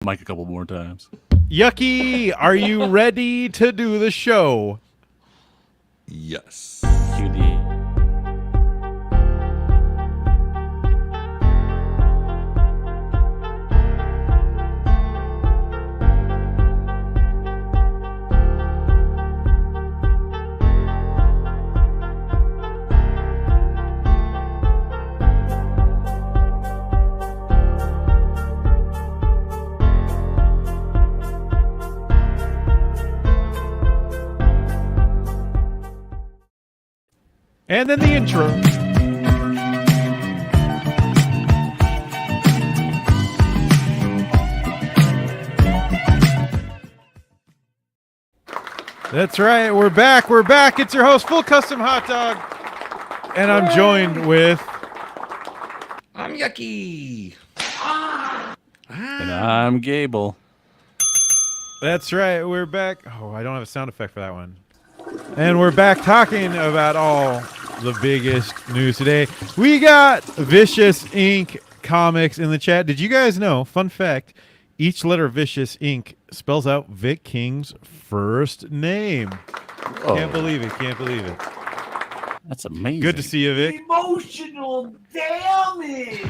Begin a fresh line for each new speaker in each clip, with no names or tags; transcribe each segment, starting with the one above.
mic a couple more times.
Yucky, are you ready to do the show?
Yes.
Cue the
And then the intro. That's right. We're back. We're back. It's your host, Full Custom Hot Dog. And I'm joined with...
I'm Yucky.
and I'm Gable.
That's right. We're back. Oh, I don't have a sound effect for that one. And we're back talking about all the biggest news today. We got Vicious Inc. comics in the chat. Did you guys know, fun fact, each letter of Vicious Inc. spells out Vic King's first name.
Oh,
Can't believe it. Can't believe it.
that's amazing.
Good to see you, Vic.
Emotional damage.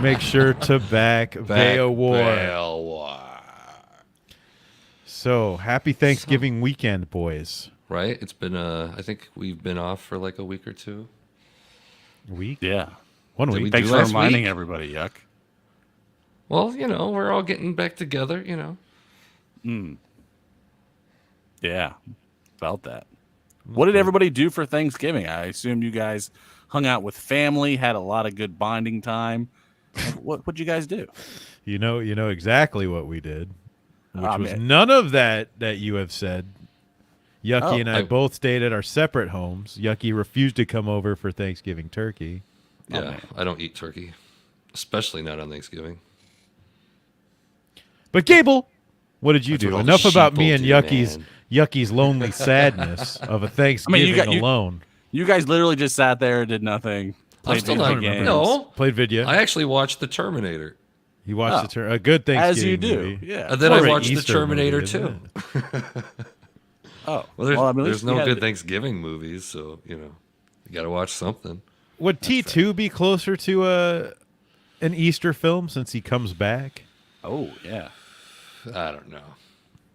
Make sure to back Vale War.
Vale War.
So, happy Thanksgiving weekend, boys.
Right? It's been, I think we've been off for like a week or two.
Week?
Yeah.
1
Did
week.
we
Thanks
do
for
last
reminding
week?
everybody, Yuck.
Well, you know, we're all getting back together, you know.
Yeah, about that. What did everybody do for Thanksgiving? I assume you guys hung out with family, had a lot of good bonding time. What'd you guys do?
You know exactly what we did, which
Ah,
was
man.
none of that you have said. Yucky
Oh,
and I
I-
both stayed at our separate homes. Yucky refused to come over for Thanksgiving turkey.
Yeah,
man.
I don't eat turkey, especially not on Thanksgiving.
But Gable, what did you
That's
do?
what all
Enough
the
about
sheeple
me and
do,
Yucky's
man.
Yucky's lonely sadness of a Thanksgiving
you-
alone.
You guys literally just sat there, did nothing,
I'm
played
still
video
not.
games.
No,
Played video.
I actually watched The Terminator.
He watched
Oh.
a good Thanksgiving
As you do.
movie.
Yeah.
And then
More
I
of an
watched The
Easter
Terminator
movie, isn't
too.
it?
Oh,
Well, there's,
I mean, at
there's
least we
no
had
good
the-
Thanksgiving movies, so, you know, you got to watch something.
Would T2 be closer to an Easter film since he comes back?
Oh, yeah.
I don't know.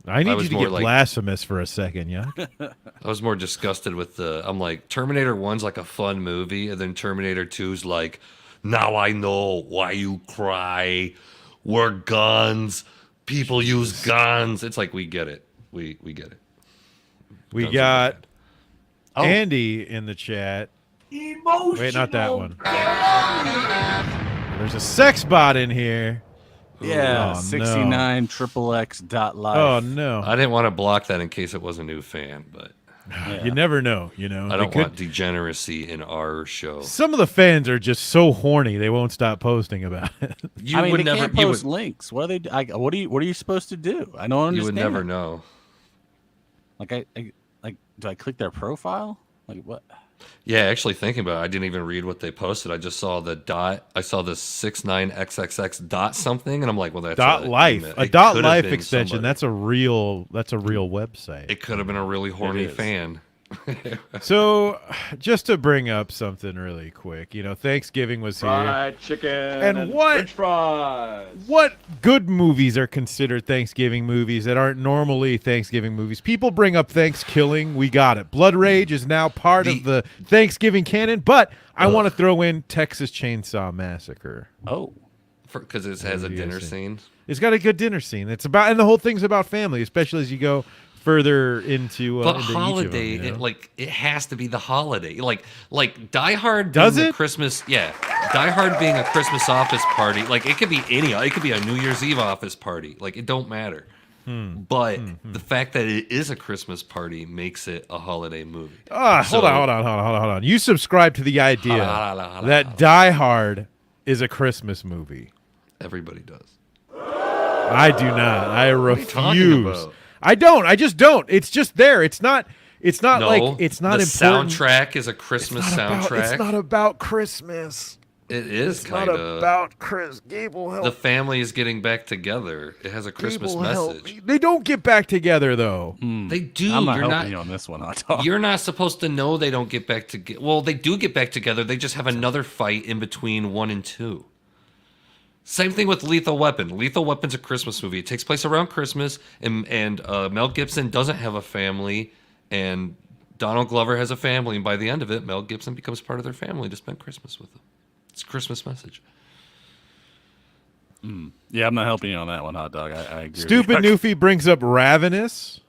I need
was
you to
more
get
like-
blasphemous for a second, Yuck.
I was more disgusted with I'm like, Terminator 1's like a fun movie, and then Terminator 2's like, now I know why you cry. We're guns. People use guns. It's like, we get it. We get it.
We
Guns are
got
bad.
Oh.
Andy in the chat.
Emotional
Wait, not that one.
damage.
There's a sex bot in here.
Yeah,
Oh, no.
69 XXX.live.
Oh no!
I didn't want to block that in case it was a new fan, but
You never know. You know.
I
They
don't
could-
want degeneracy in our show.
Some of the fans are just so horny they won't stop posting about it.
You
I mean,
would
they
never.
can't
You
post
would,
links. What are they? What are you supposed to do? I don't understand.
you would never
it.
know.
Like do I click their profile? Like what?
Yeah, actually thinking about it, I didn't even read what they posted. I just saw the dot. I saw the 69XXX dot something, and I'm like, well, that's
Dot life,
email.
a
It
dot
could have
life
been
extension.
somebody.
That's a real website.
It could have been a really horny
is.
fan.
So, just to bring up something really quick, Thanksgiving was here.
Fried chicken and
what-
French fries.
What good movies are considered Thanksgiving movies that aren't normally Thanksgiving movies? People bring up Thanksgiving. We got it. Blood Rage is now part of the Thanksgiving canon, but I want to throw in Texas Chainsaw Massacre.
Oh,
Because it has a
you
dinner
guys
scene.
It's got a good dinner scene. It's about, and the whole thing's about family, especially as you go further into
But
into
holiday,
each of them,
it has to be the holiday. Like Die Hard
Does
being
it?
the Christmas, yeah. Die Hard being a Christmas office party, like it could be it could be a New Year's Eve office party. Like it don't matter. But the fact that it is a Christmas party makes it a holiday movie.
Hold on. You subscribe to the idea that Die Hard is a Christmas movie.
Everybody does.
I do not. I
are you talking
refuse.
about?
I don't. I just don't. It's just there. It's not. It's not
No,
like it's not
the
important.
soundtrack is a Christmas soundtrack.
It's not about Christmas.
It is
It's
kind
not
of
about Chris. Gable, help.
the family is getting back together. It has a Christmas
Gable, help
message.
me. They don't get back together though.
They do.
I'm not
You're
helping
not.
you on this one, Hot Dog.
You're not supposed to know they don't get back together. Well, they do get back together. They just have another fight in between 1 and 2. Same thing with Lethal Weapon. Lethal Weapon's a Christmas movie. It takes place around Christmas, and Mel Gibson doesn't have a family, and Donald Glover has a family, and by the end of it, Mel Gibson becomes part of their family to spend Christmas with them. It's a Christmas message.
Yeah, I'm not helping you on that one, Hot Dog. I agree.
Stupid Newfie brings up Ravenous.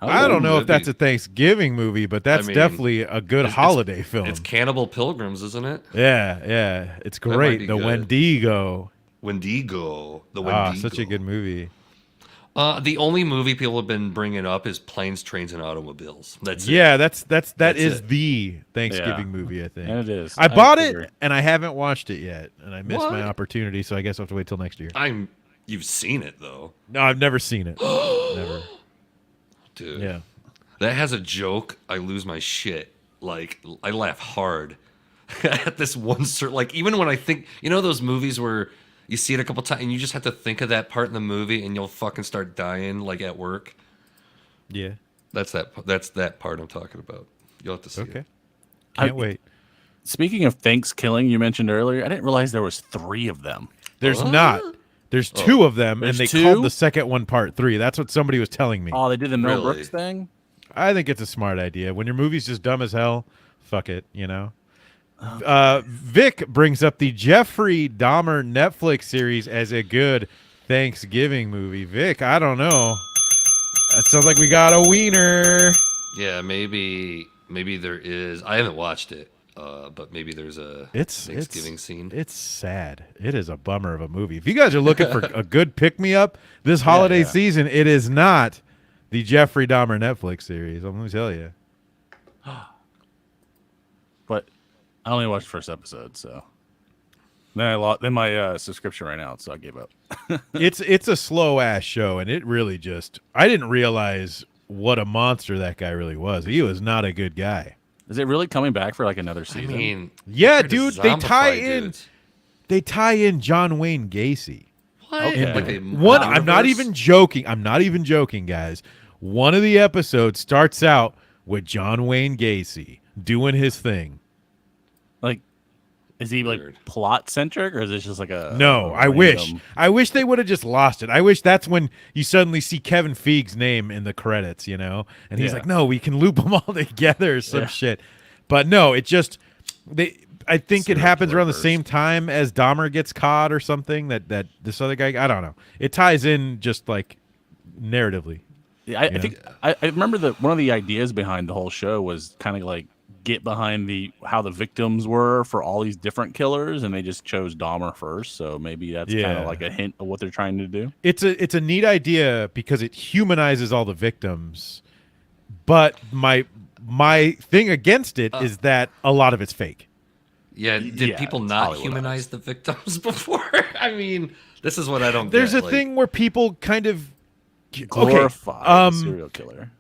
I don't know if that's a
that'd
Thanksgiving movie, but that's definitely a good holiday film.
It's Cannibal Pilgrims, isn't it?
Yeah. It's
might
great.
be
The
good.
Wendigo.
Wendigo. The Wendigo.
Such a good movie.
The only movie people have been bringing up is Planes, Trains, and Automobiles. That's it.
Yeah, that
That's
is
it.
the Thanksgiving
Yeah.
movie, I think.
And it is.
I bought
agree.
it and I haven't watched it yet, and I missed
What?
my opportunity, so I guess I'll have to wait till next year.
You've seen it though,
No, I've never seen it. Never.
dude.
Yeah.
That has a joke. I lose my shit. Like I laugh hard at this one. Like even when I think, those movies where you see it a couple times and you just have to think of that part in the movie and you'll fucking start dying like at work.
Yeah.
That's that part I'm talking about. You'll have to see
Okay.
it.
Can't wait.
Speaking of Thanksgiving, you mentioned earlier, I didn't realize there was 3 of them.
There's not. There's 2 of them, and
There's
they
2?
called the second one Part 3. That's what somebody was telling me.
Oh, they did the Mel
Really?
Brooks thing?
I think it's a smart idea. When your movie's just dumb as hell, fuck it, Vic brings up the Jeffrey Dahmer Netflix series as a good Thanksgiving movie. Vic, I don't know. That sounds like we got a wiener.
Yeah, maybe there is. I haven't watched it, but maybe there's a Thanksgiving scene.
It's sad. It is a bummer of a movie. If you guys are looking for a good pick-me-up this holiday season, it is not the Jeffrey Dahmer Netflix series. I'm going to tell you.
But I only watched the first episode, so then my subscription ran out, so I gave up.
It's a slow-ass show, and it really just... I didn't realize what a monster that guy really was. He was not a good guy.
Is it really coming back for like another
I
season?
mean,
Yeah,
they're
dude,
to
they
zombify
tie in...
dudes.
They tie in John Wayne Gacy.
What?
Okay.
Like a
One, I'm not
universe?
even joking. I'm not even joking, guys. One of the episodes starts out with John Wayne Gacy doing his thing.
Like, is he like
Weird.
plot centric, or is this just like a
No,
a
I wish.
random-
I wish they would have just lost it. I wish that's when you suddenly see Kevin Feig's name in the credits, and he's
Yeah.
like, "No, we can loop them all together," or some
Yeah.
shit. But no, it just I think it
Serial
happens
killer
around the
first.
same time as Dahmer gets caught or something. That this other guy, I don't know. It ties in just like narratively.
Yeah, I think I remember that one of the ideas behind the whole show was kind of like get behind how the victims were for all these different killers, and they just chose Dahmer first. So maybe that's kind
Yeah.
of like a hint of what they're trying to do.
It's a neat idea because it humanizes all the victims. But my thing against it is that a lot of it's fake.
Yeah, did
Yeah,
people
it's
not
Hollywood
humanize the victims before? I mean, this is what I don't
There's
get.
a thing where people kind of
Glorify the serial killer.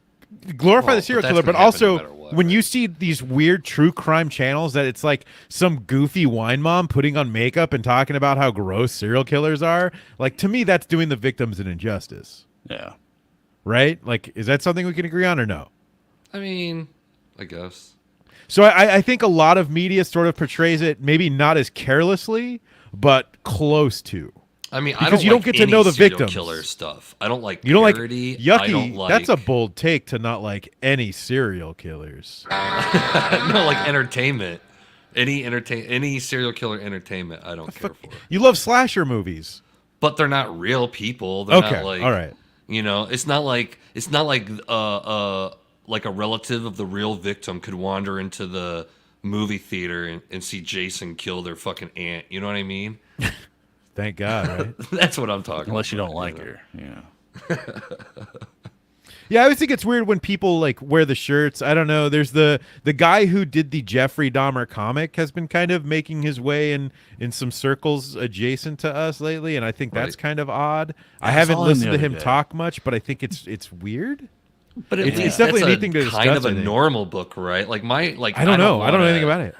glorify
Well,
the serial
but that's
killer, but
gonna happen no
also
matter what,
when
right?
you see these weird true crime channels that it's like some goofy wine mom putting on makeup and talking about how gross serial killers are, like to me that's doing the victims an injustice,
Yeah.
right? Like, is that something we can agree on or no?
I mean, I guess.
So I think a lot of media sort of portrays it maybe not as carelessly, but close to.
I mean,
Because
I don't
you don't
like
get to
any
know the
serial
victims.
killer stuff. I don't like
You don't
parody.
like
I don't
Yucky.
like,
That's a bold take to not like any serial killers.
no, like entertainment. Any serial killer entertainment, I don't care for.
You love slasher movies.
But they're not real people. They're
Okay,
not like
all right.
it's not like a relative of the real victim could wander into the movie theater and see Jason kill their fucking aunt. You know what I mean?
Thank God, right?
That's what I'm talking
Unless you
about.
don't like her. Yeah.
Yeah, I always think it's weird when people like wear the shirts. I don't know. There's the guy who did the Jeffrey Dahmer comic has been kind of making his way in some circles adjacent to us lately, and I think that's
Right.
kind of odd. I
I
haven't
saw him
listened
the
to
other
him
day.
talk much, but I think it's weird.
But
It's definitely
that's
a neat thing to
kind
discuss,
of
I
a
think.
normal book, right? Like
I don't know. I don't know anything about it.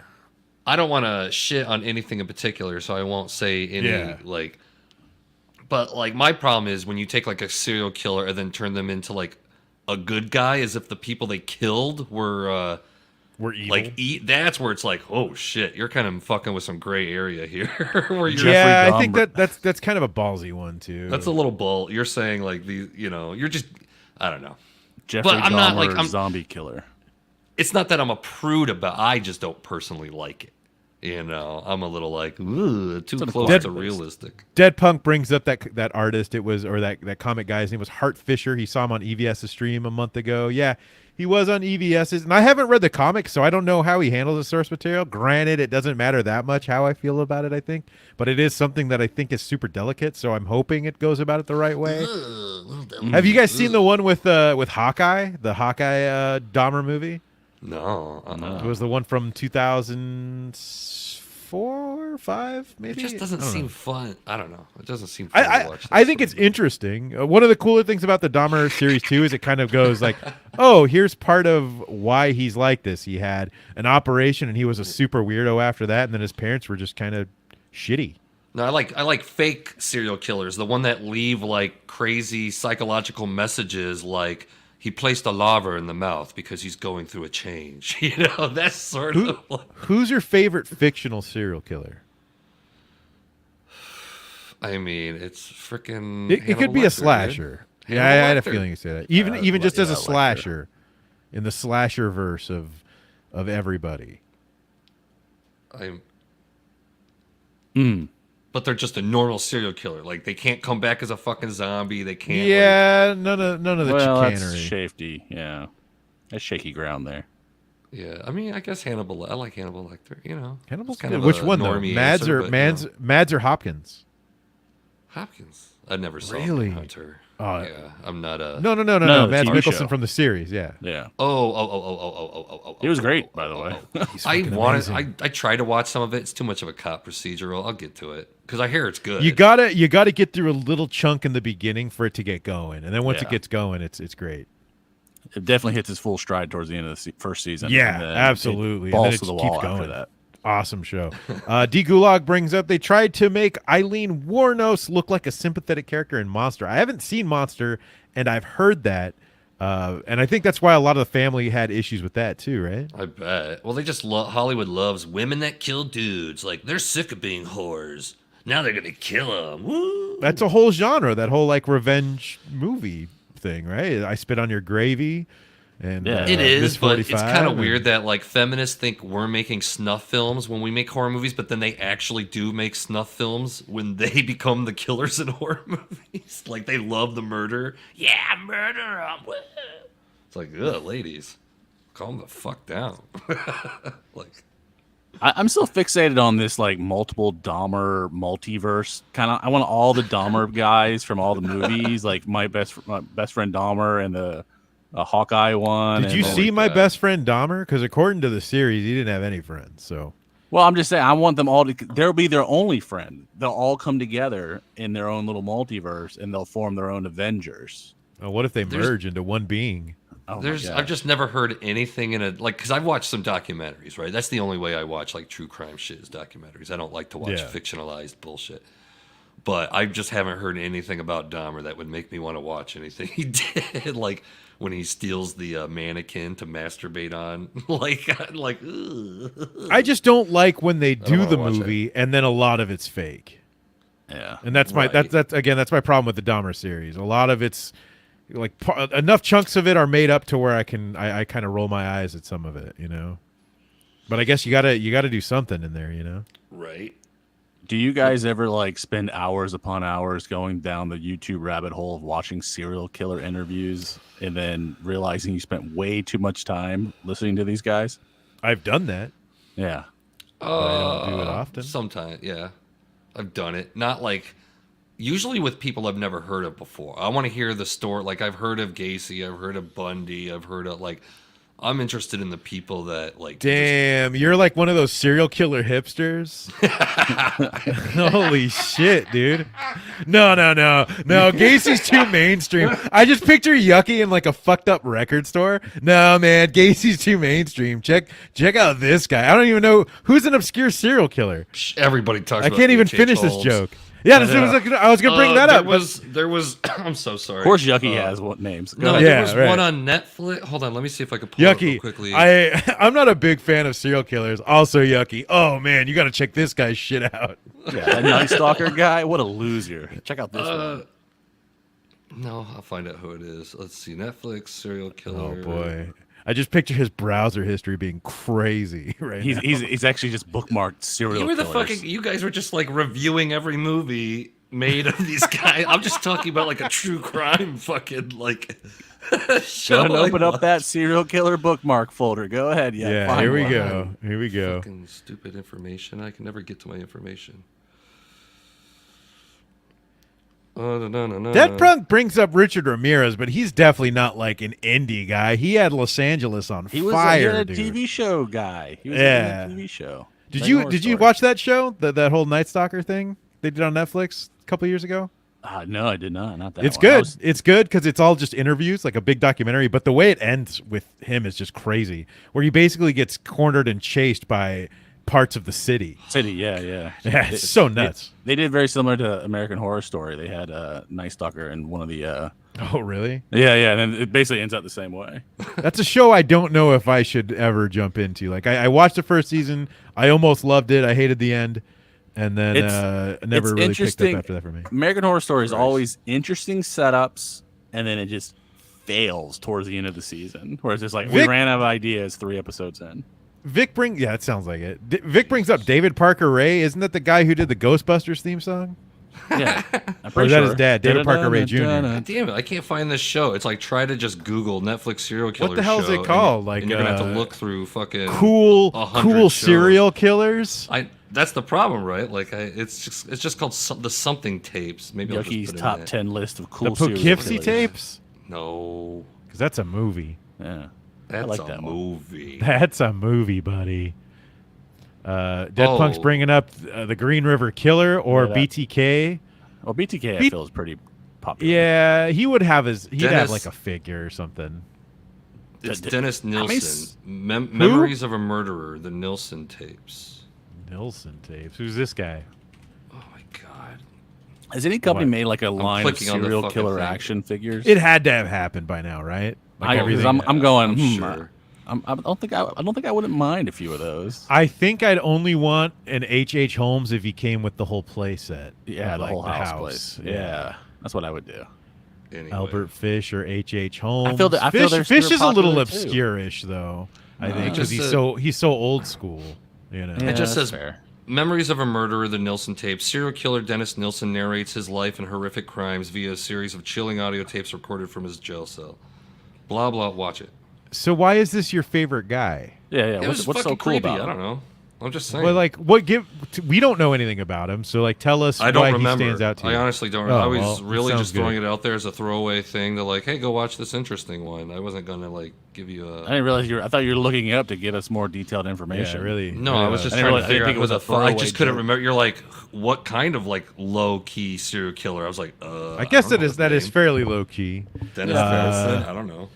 I don't want to shit on anything in particular, so I won't say any
Yeah.
like. But like my problem is when you take like a serial killer and then turn them into like a good guy, as if the people they killed were
We're evil.
like eat. That's where it's like, oh shit, you're kind of fucking with some gray area here. Where you're
yeah,
Jeffrey
I think
Dahmer.
that's kind of a ballsy one too.
that's a little bull. You're saying like the you're just I don't know.
Jeffrey
I'm not, like,
Dahmer,
I'm-
zombie killer.
It's not that I'm a prude about. I just don't personally like it. I'm a little like, ooh, too close
Dead-
to realistic.
Dead Punk brings up that artist. It was, or that comic guy. His name was Hart Fisher. He saw him on EVS's stream a month ago. Yeah, he was on EVS's, and I haven't read the comic, so I don't know how he handles the source material. Granted, it doesn't matter that much how I feel about it. I think, but it is something that I think is super delicate. So I'm hoping it goes about it the right way. Have you guys seen the one with Hawkeye, the Hawkeye Dahmer movie?
No,
It was the one from 2004, 5,
It
maybe.
just doesn't
I don't
seem
know.
fun. I don't know. It doesn't seem fun to
I
watch.
I think it's interesting. One of the cooler things about the Dahmer series too is it kind of goes like, oh, here's part of why he's like this. He had an operation and he was a super weirdo after that, and then his parents were just kind of shitty.
No, I like fake serial killers. The one that leave like crazy psychological messages, like he placed a laver in the mouth because he's going through a change. That's sort of. Like,
Who's your favorite fictional serial killer?
I mean, it's freaking.
It could be a slasher. Yeah, I had a feeling you say that. Even just as a
Lecter.
slasher, in the slasher verse of everybody.
But they're just a normal serial killer. Like they can't come back as a fucking zombie. They can't.
Yeah, none of the
Well, that's
chicanery.
shafty. Yeah, that's shaky ground there.
Yeah, I mean, I guess Hannibal. I like Hannibal Lecter.
Hannibal's
It's kind
good.
of
Which
a
one though?
normie
Mads
answer,
or
but,
Mads or Hopkins?
Hopkins. I never saw
Really?
Hunter.
Oh.
Yeah, I'm not a.
No.
No,
Mads
TV
Mikkelsen
show.
from the series. Yeah.
Yeah,
Oh.
he was great, by the way.
He's
I
fucking
wanted.
amazing.
I tried to watch some of it. It's too much of a cop procedural. I'll get to it because I hear it's good.
You gotta get through a little chunk in the beginning for it to get going, and then once it
Yeah.
gets going, it's great.
It definitely hits its full stride towards the end of the first season.
Yeah,
and then
absolutely.
it
And then
balls
it
to the
just keeps
wall after
going.
that.
Awesome show. D Gulag brings up they tried to make Eileen Warnos look like a sympathetic character in Monster. I haven't seen Monster, and I've heard that, and I think that's why a lot of the family had issues with that too, right?
I bet. Well, they just Hollywood loves women that kill dudes. Like they're sick of being whores. Now they're gonna kill them. Woo!
That's a whole genre, that whole like revenge movie thing, right? I Spit on Your Gravy, and
Yeah.
It is,
Miss
but it's
45
kind of
and-
weird that like feminists think we're making snuff films when we make horror movies, but then they actually do make snuff films when they become the killers in horror movies. Like they love the murder. Yeah, murder 'em. Woo! It's like, ugh, ladies, calm the fuck down. Like,
I'm still fixated on this like multiple Dahmer multiverse kind of. I want all the Dahmer guys from all the movies, like my best friend Dahmer and the Hawkeye one.
Did
and
you
then-
see my
God.
best friend Dahmer? Because according to the series, he didn't have any friends. So
Well, I'm just saying, I want them all to. They'll be their only friend. They'll all come together in their own little multiverse, and they'll form their own Avengers.
what if they
There's-
merge into one being?
Oh my
I've
gosh.
just never heard anything in a like because I've watched some documentaries, right? That's the only way I watch like true crime shit is documentaries. I don't like to watch
Yeah.
fictionalized bullshit. But I just haven't heard anything about Dahmer that would make me want to watch anything he did. Like when he steals the mannequin to masturbate on, like. Ugh.
I just don't like when they do
wanna
the
watch
movie and then a lot of it's fake.
Yeah.
And that's my
Right.
that's my problem with the Dahmer series. A lot of it's like enough chunks of it are made up to where I kind of roll my eyes at some of it, you know. But I guess you gotta do something in there, you know.
Right.
Do you guys ever like spend hours upon hours going down the YouTube rabbit hole of watching serial killer interviews and then realizing you spent way too much time listening to these guys?
I've done that.
Yeah.
I don't do it often.
Sometimes, yeah. I've done it. Not like usually with people I've never heard of before. I want to hear the story. Like I've heard of Gacy, I've heard of Bundy, I've heard of like I'm interested in the people that like.
Damn, you're like one of those serial killer hipsters. Holy shit, dude. No. Gacy's too mainstream. I just picture Yucky in like a fucked up record store. No, man, Gacy's too mainstream. Check out this guy. I don't even know who's an obscure serial killer.
Everybody talks.
I
about
can't even
H.H.
finish this
Holmes.
joke. Yeah, I was gonna bring that up.
There was. I'm so sorry.
Of course, Yucky has what names? Go
No,
ahead.
there
Yeah,
was
right.
one on Netflix. Hold on, let me see if I can pull it up real
Yucky,
quickly.
I'm not a big fan of serial killers. Also, Yucky. Oh man, you got to check this guy's shit out.
Yeah, that Night Stalker guy. What a loser. Check out this one.
No, I'll find out who it is. Let's see, Netflix serial
Oh
killer.
boy, I just picture his browser history being crazy right now.
He's actually just bookmarked serial
You were the
killers.
fucking. You guys were just like reviewing every movie made of these guys. I'm just talking about like a true crime fucking like. show.
Go and open up that serial killer bookmark folder. Go ahead.
Yeah,
find
here we
one.
go. Here we go.
Fucking stupid information. I can never get to my information.
Dead Prunk brings up Richard Ramirez, but he's definitely not like an indie guy. He had Los Angeles on
He was
fire,
a
dude.
TV show guy. He was
Yeah.
in a TV show.
Did
Like
you
Horror
did you
Story.
watch that show? That whole Night Stalker thing they did on Netflix a couple years ago?
No, I did not. Not that.
It's
one. I
good.
was-
It's good because it's all just interviews, like a big documentary. But the way it ends with him is just crazy, where he basically gets cornered and chased by parts of the city.
City, yeah.
Yeah, it's so nuts.
They did very similar to American Horror Story. They had Night Stalker in one of the.
Oh, really?
Yeah, and then it basically ends up the same way.
That's a show I don't know if I should ever jump into. Like I watched the first season, I almost loved it. I hated the end, and then
It's
never really picked up
interesting.
after that for me.
American Horror Story is always interesting setups, and then it just fails towards the end of the season, where it's just like we
Vic-
ran out of ideas 3 episodes in.
Yeah, it sounds like it. Vic brings up David Parker Ray. Isn't that the guy who did the Ghostbusters theme song?
Yeah, I'm
Or
pretty
is that
sure.
his dad, David Parker Ray Jr.?
God damn it! I can't find this show. It's like try to just Google Netflix serial killer.
What the hell is
show,
it called?
And you're gonna have to look through fucking
Cool
100 shows.
serial killers.
That's the problem, right? Like it's just called the something tapes. Maybe I'll just
Yucky's
put it
top
in
10 list of
The
cool serial
Poughkeepsie
killers.
tapes,
No,
because that's a movie.
Yeah,
that's
like
a
that one.
movie.
That's a movie, buddy. Dead Punk's
Oh.
bringing up the Green River Killer or
Yeah, that-
BTK.
Well, BTK I
B-
feel is pretty popular.
Yeah, he would have his. He'd have
Dennis-
like a figure or something.
It's
D-
Dennis
I mean,
Nilsson. Memories of a Murderer, the Nilsson tapes.
Nilsson tapes. Who's this guy?
Oh my god.
Has any company
What?
made like a line of
clicking on the
serial
fucking
killer
thing.
action figures?
It had to have happened by now, right? Like
I'm going.
I'm sure.
I don't think I wouldn't mind a few of those.
I think I'd only want an H.H. Holmes if he came with the whole play set.
Yeah,
of,
the
like,
whole house place. Yeah, that's what I would do.
Anyway.
Albert Fish or H.H. Holmes.
feel
Fish,
they're
Fish
super
is a little
popular, too.
obscure-ish though. I think because
just
he's so old school. You know.
Yeah,
It just
that's
says
fair.
Memories of a Murderer, the Nilsson tapes. Serial killer Dennis Nilsson narrates his life and horrific crimes via a series of chilling audio tapes recorded from his jail cell. Blah blah. Watch it.
So why is this your favorite guy?
Yeah.
It was
What's so
fucking
cool
creepy.
about
I
it?
don't know. I'm just saying.
Well, like, we don't know anything about him, so like, tell us
I don't
why
remember.
he stands out to you.
I honestly don't.
Oh,
I was
well,
really
sounds
just throwing
good.
it out there as a throwaway thing to like, hey, go watch this interesting one. I wasn't gonna like give you
I
a.
didn't realize I thought you were looking it up to get us more detailed information.
Yeah, really.
No,
really
I was just
I
trying
didn't
to figure
think
out
it was
who
a
the fuck. I
throwaway
just couldn't
joke.
remember. You're like, what kind of like low key serial killer? I was like,
I guess
don't know
that is
his name.
fairly low key.
Dennis
Uh,
Ferguson? I don't know.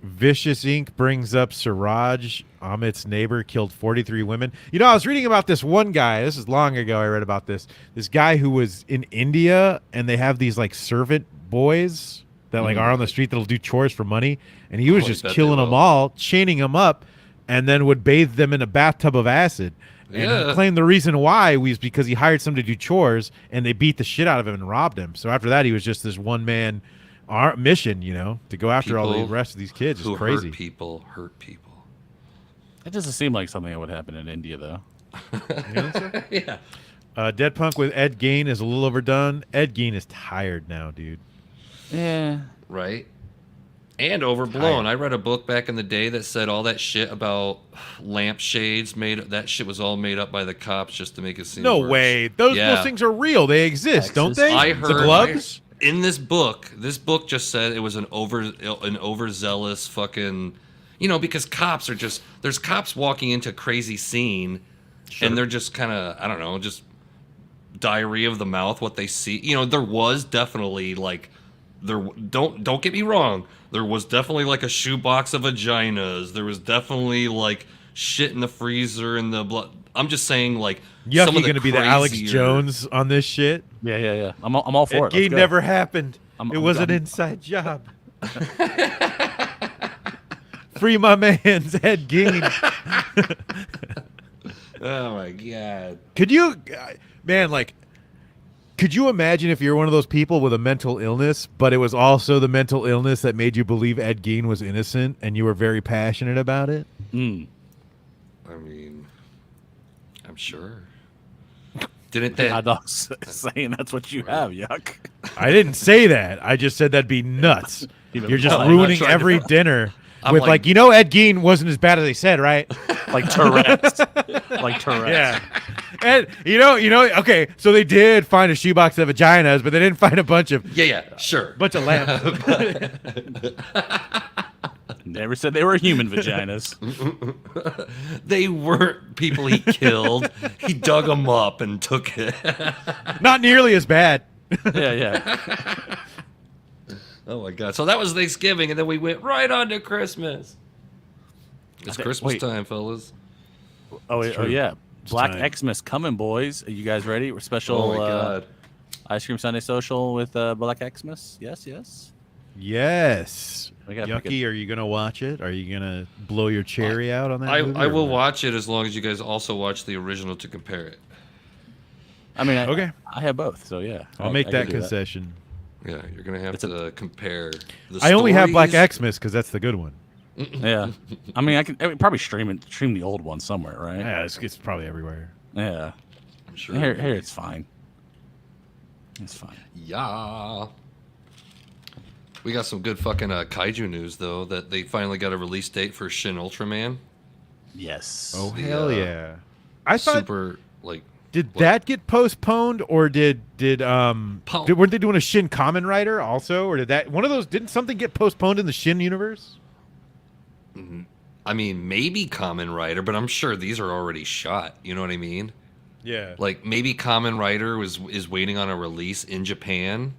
Vicious Inc. brings up Siraj, Amit's neighbor, killed 43 women. You know, I was reading about this one guy. This is long ago. I read about this. This guy who was in India, and they have these like servant boys that like are on the street that'll do chores for money, and he was
Oh, I
just
bet they
killing them
will.
all, chaining them up, and then would bathe them in a bathtub of acid. And
Yeah.
he claimed the reason why was because he hired someone to do chores, and they beat the shit out of him and robbed him. So after that, he was just this one man mission, you know, to go after all the
People
rest of these kids. It's
Who
crazy.
hurt people.
It doesn't seem like something that would happen in India, though.
Yeah.
Dead Punk with Ed Gein is a little overdone. Ed Gein is tired now, dude.
Yeah.
Right. And overblown. I read a book back in the day that said all that shit about lampshades that shit was all made up by the cops just to make it seem
No
worse.
way. Those things are real. They exist, don't they?
I
The
heard
gloves?
in this book just said it was an overzealous fucking, because cops are just there's cops walking into a crazy scene, and they're just kind of I don't know, just diarrhea of the mouth what they see. There was definitely like don't get me wrong, there was definitely like a shoebox of vaginas. There was definitely like shit in the freezer and the blood. I'm just saying like
Yucky going to be the Alex Jones on this shit.
Yeah. I'm all for it.
It never happened. It was an
I'm-
inside job. Free my man's Ed Gein.
Oh my god.
Could you, man, could you imagine if you're one of those people with a mental illness, but it was also the mental illness that made you believe Ed Gein was innocent and you were very passionate about it?
Mm.
I mean, I'm sure. Didn't that
Hot dog's saying that's what you have, Yuck.
I didn't say that. I just said that'd be nuts. You're just
I'm not
ruining
trying to-
every dinner
I'm
with
like-
Ed Gein wasn't as bad as they said, right?
Like Tourette's. Like Tourette's.
Yeah. And okay, so they did find a shoebox of vaginas, but they didn't find a bunch of
sure.
lamps.
Never said they were human vaginas.
They weren't people he killed. He dug them up and took it.
Not nearly as bad.
Yeah.
Oh my god. So that was Thanksgiving, and then we went right on to Christmas. It's
Okay,
Christmas
wait.
time, fellas.
Oh
true.
yeah. Black
time.
Xmas coming, boys. Are you guys ready? We're special
Oh my god.
Ice Cream Sunday social with Black Xmas. Yes.
Yes.
We gotta pick
Yucky, are you going to watch it? Are you going to blow your cherry out on that movie?
I
or
will
what?
watch it as long as you guys also watch the original to compare it.
I mean,
Okay.
I have both, so yeah.
I'll make that
can do
concession.
Yeah, you're gonna have to compare. The
I only have Black
stories.
Xmas because that's the good one.
Yeah. I mean, I can probably stream the old one somewhere, right?
Yeah, it's probably everywhere.
Yeah.
I'm sure.
Here, it's fine. It's fine.
Yeah. We got some good fucking kaiju news though. That they finally got a release date for Shin Ultraman.
Yes.
Oh,
The,
hell yeah. I thought,
Super like.
did
what?
that get postponed or weren't they doing a Shin Kamen Rider also? Or didn't something get postponed in the Shin universe?
I mean, maybe Kamen Rider, but I'm sure these are already shot. You know what I mean?
Yeah.
Like maybe Kamen Rider is waiting on a release in Japan.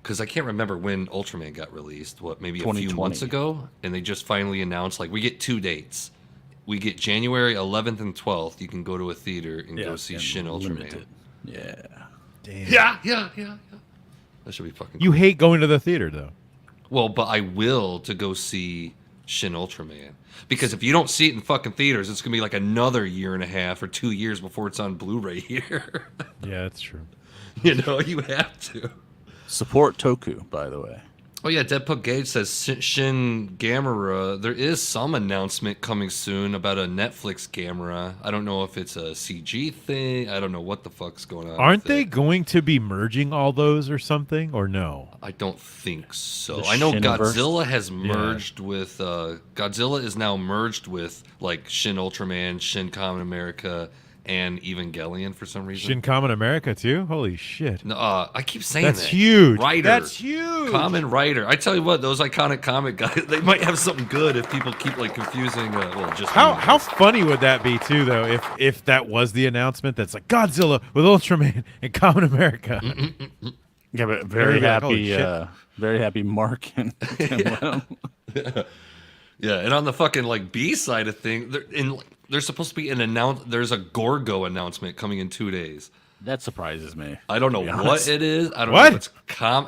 Because I can't remember when Ultraman got released. What, maybe a few
2020.
months ago? And they just finally announced, like, we get 2 dates. We get January 11th and 12th. You can go to a theater and go see
and
Shin Ultraman.
limited. Yeah.
Damn.
Yeah. That should be fucking
You
cool.
hate going to the theater, though.
Well, but I will to go see Shin Ultraman. Because if you don't see it in fucking theaters, it's going to be like another year and a half or 2 years before it's on Blu-ray here.
Yeah, that's true.
You have to.
Support Toku, by the way.
Oh yeah, Deadpool Gage says Shin Gamera. There is some announcement coming soon about a Netflix Gamera. I don't know if it's a CG thing. I don't know what the fuck's going on.
Aren't
with
they
it.
going to be merging all those or something, or no?
I don't think so.
The
I know
Shiniverse?
Godzilla has merged with. Godzilla is now merged with like Shin Ultraman, Shin Kamen America, and Evangelion for some reason.
Shin Kamen America, too? Holy shit.
No, I keep saying
That's
that.
huge.
Rider.
That's huge.
Kamen Rider. I tell you what, those iconic comic guys, they might have something good if people keep like confusing. Just
How funny would that be too, though, if that was the announcement? That's like Godzilla with Ultraman and Kamen America.
Yeah, but
Very good. Holy
very happy Mark and Tim Lim.
Yeah, and on the fucking like B side of thing, there's supposed to be there's a Gorgo announcement coming in 2 days.
That surprises me.
I don't know
to be
what
honest.
it is. I don't
What?
know if it's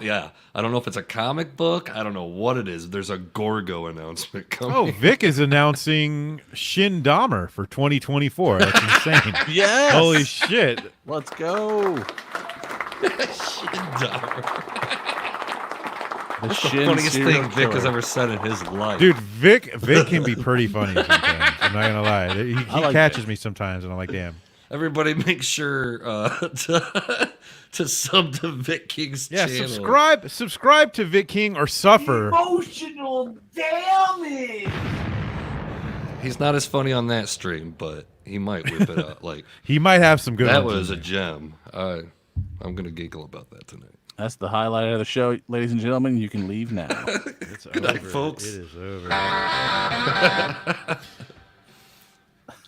yeah. I don't know if it's a comic book. I don't know what it is. There's a Gorgo announcement coming.
Oh, Vic is announcing Shin Dahmer for 2024. That's insane.
Yes.
Holy shit.
Let's go. The
That's the
Shin
funniest
serial
thing Vic has
killer.
ever said in his life.
Dude, Vic can be pretty funny sometimes. I'm not going to lie. He
like
catches
Vic.
me sometimes, and I'm like, damn.
Everybody make sure to sub to Vic King's
Yeah,
channel.
subscribe to Vic King or suffer.
Emotional damage.
He's not as funny on that stream, but he might whip it out. Like
He might have some good
that
ones
was
in
a
there.
gem. I'm gonna giggle about that tonight.
That's the highlight of the show, ladies and gentlemen. You can leave now.
It's
Good night,
over.
folks.
It is over.